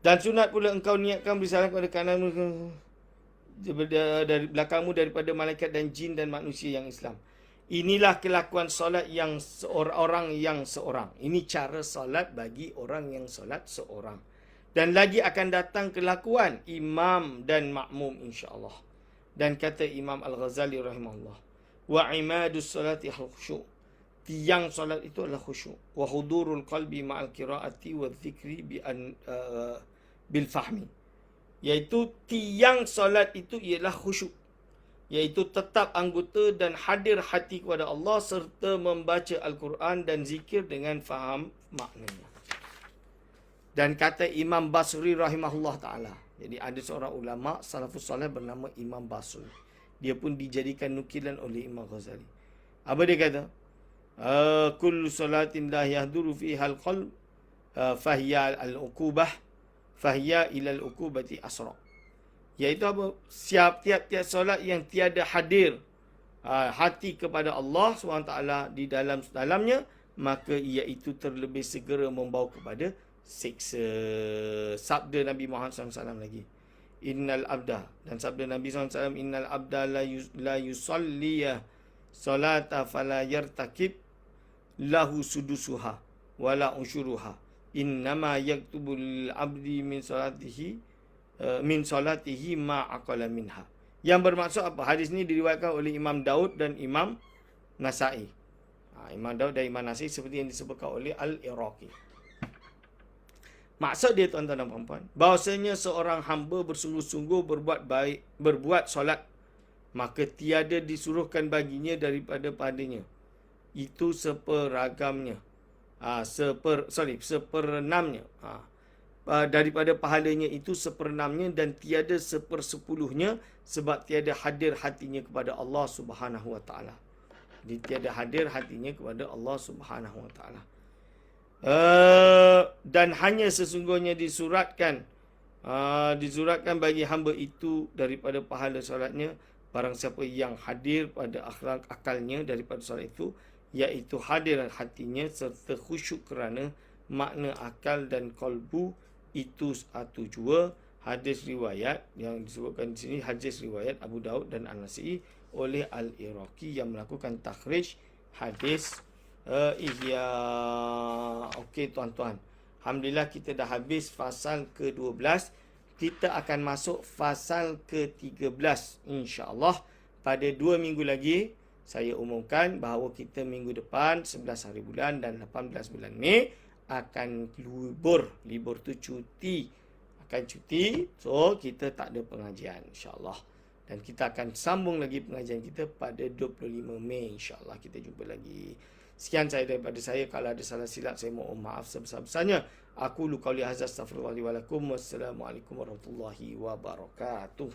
Dan sunat pula engkau niatkan beri salam kepada kananmu dari belakangmu daripada malaikat dan jin dan manusia yang Islam. Inilah kelakuan solat yang orang yang seorang. Ini cara solat bagi orang yang solat seorang. Dan lagi akan datang kelakuan imam dan makmum insya-Allah. Dan kata Imam Al-Ghazali rahimahullah, wa imadus salati khusyuk. Tiang solat itu adalah khusyuk. Wa hudurul qalbi ma'al qiraati wa dzikri bil fahmi. Iaitu tiang solat itu ialah khusyuk. Iaitu tetap anggota dan hadir hati kepada Allah serta membaca Al-Quran dan zikir dengan faham maknanya. Dan kata Imam Basri rahimahullah ta'ala. Jadi ada seorang ulama salafus salih bernama Imam Basri. Dia pun dijadikan nukilan oleh Imam Ghazali. Apa dia kata? Kullu salatin la yahduru fiha al-qalb fahiya al-uqubah fahiya ila al-uqubati asra. Iaitu apa? Tiap-tiap solat yang tiada hadir hati kepada Allah SWT di dalamnya, maka iaitu terlebih segera membawa kepada siksa. Sabda Nabi Muhammad SAW lagi, Innal abda, dan sabda Nabi SAW, Innal abda la yusalliya salata fala yartakib lahu sudusuha wala usyuruha. Innama yaktubul abdi min salatihi ma'aqala minha. Yang bermaksud apa? Hadis ini diriwayatkan oleh Imam Daud dan Imam Nasai. Imam Daud dan Imam Nasai seperti yang disebutkan oleh Al-Iraqi. Maksud dia, tuan-tuan dan puan-puan, bahawasanya seorang hamba bersungguh-sungguh berbuat solat, maka tiada disuruhkan baginya daripada padanya itu seperagamnya. Seperenamnya. Daripada pahalanya itu seperenamnya dan tiada sepersepuluhnya, sebab tiada hadir hatinya kepada Allah Subhanahu wa taala. Jadi tiada hadir hatinya kepada Allah Subhanahu wa taala. Dan hanya sesungguhnya disuratkan Dizuratkan bagi hamba itu daripada pahala solatnya barang siapa yang hadir pada akhlak akalnya daripada solat itu, iaitu hadir hatinya serta khusyuk kerana makna akal dan kolbu itu satu jua. Hadis riwayat yang disebutkan di sini, hadis riwayat Abu Daud dan An-Nasa'i oleh Al-Iraqi yang melakukan takhrij hadis Ihya. Okey tuan-tuan, alhamdulillah kita dah habis fasal ke-12. Kita akan masuk fasal ke-13 insya-Allah pada 2 minggu lagi. Saya umumkan bahawa kita minggu depan 11 hari bulan dan 18 bulan Mei akan libur tu cuti, akan cuti. So kita tak ada pengajian insya-Allah. Dan kita akan sambung lagi pengajian kita pada 25 Mei insya-Allah. Kita jumpa lagi. Sekian saya daripada saya. Kalau ada salah silap saya mohon maaf sebesar-besarnya. Aku lu qauli hadza astaghfirullah li wa lakum. Wassalamualaikum warahmatullahi wabarakatuh.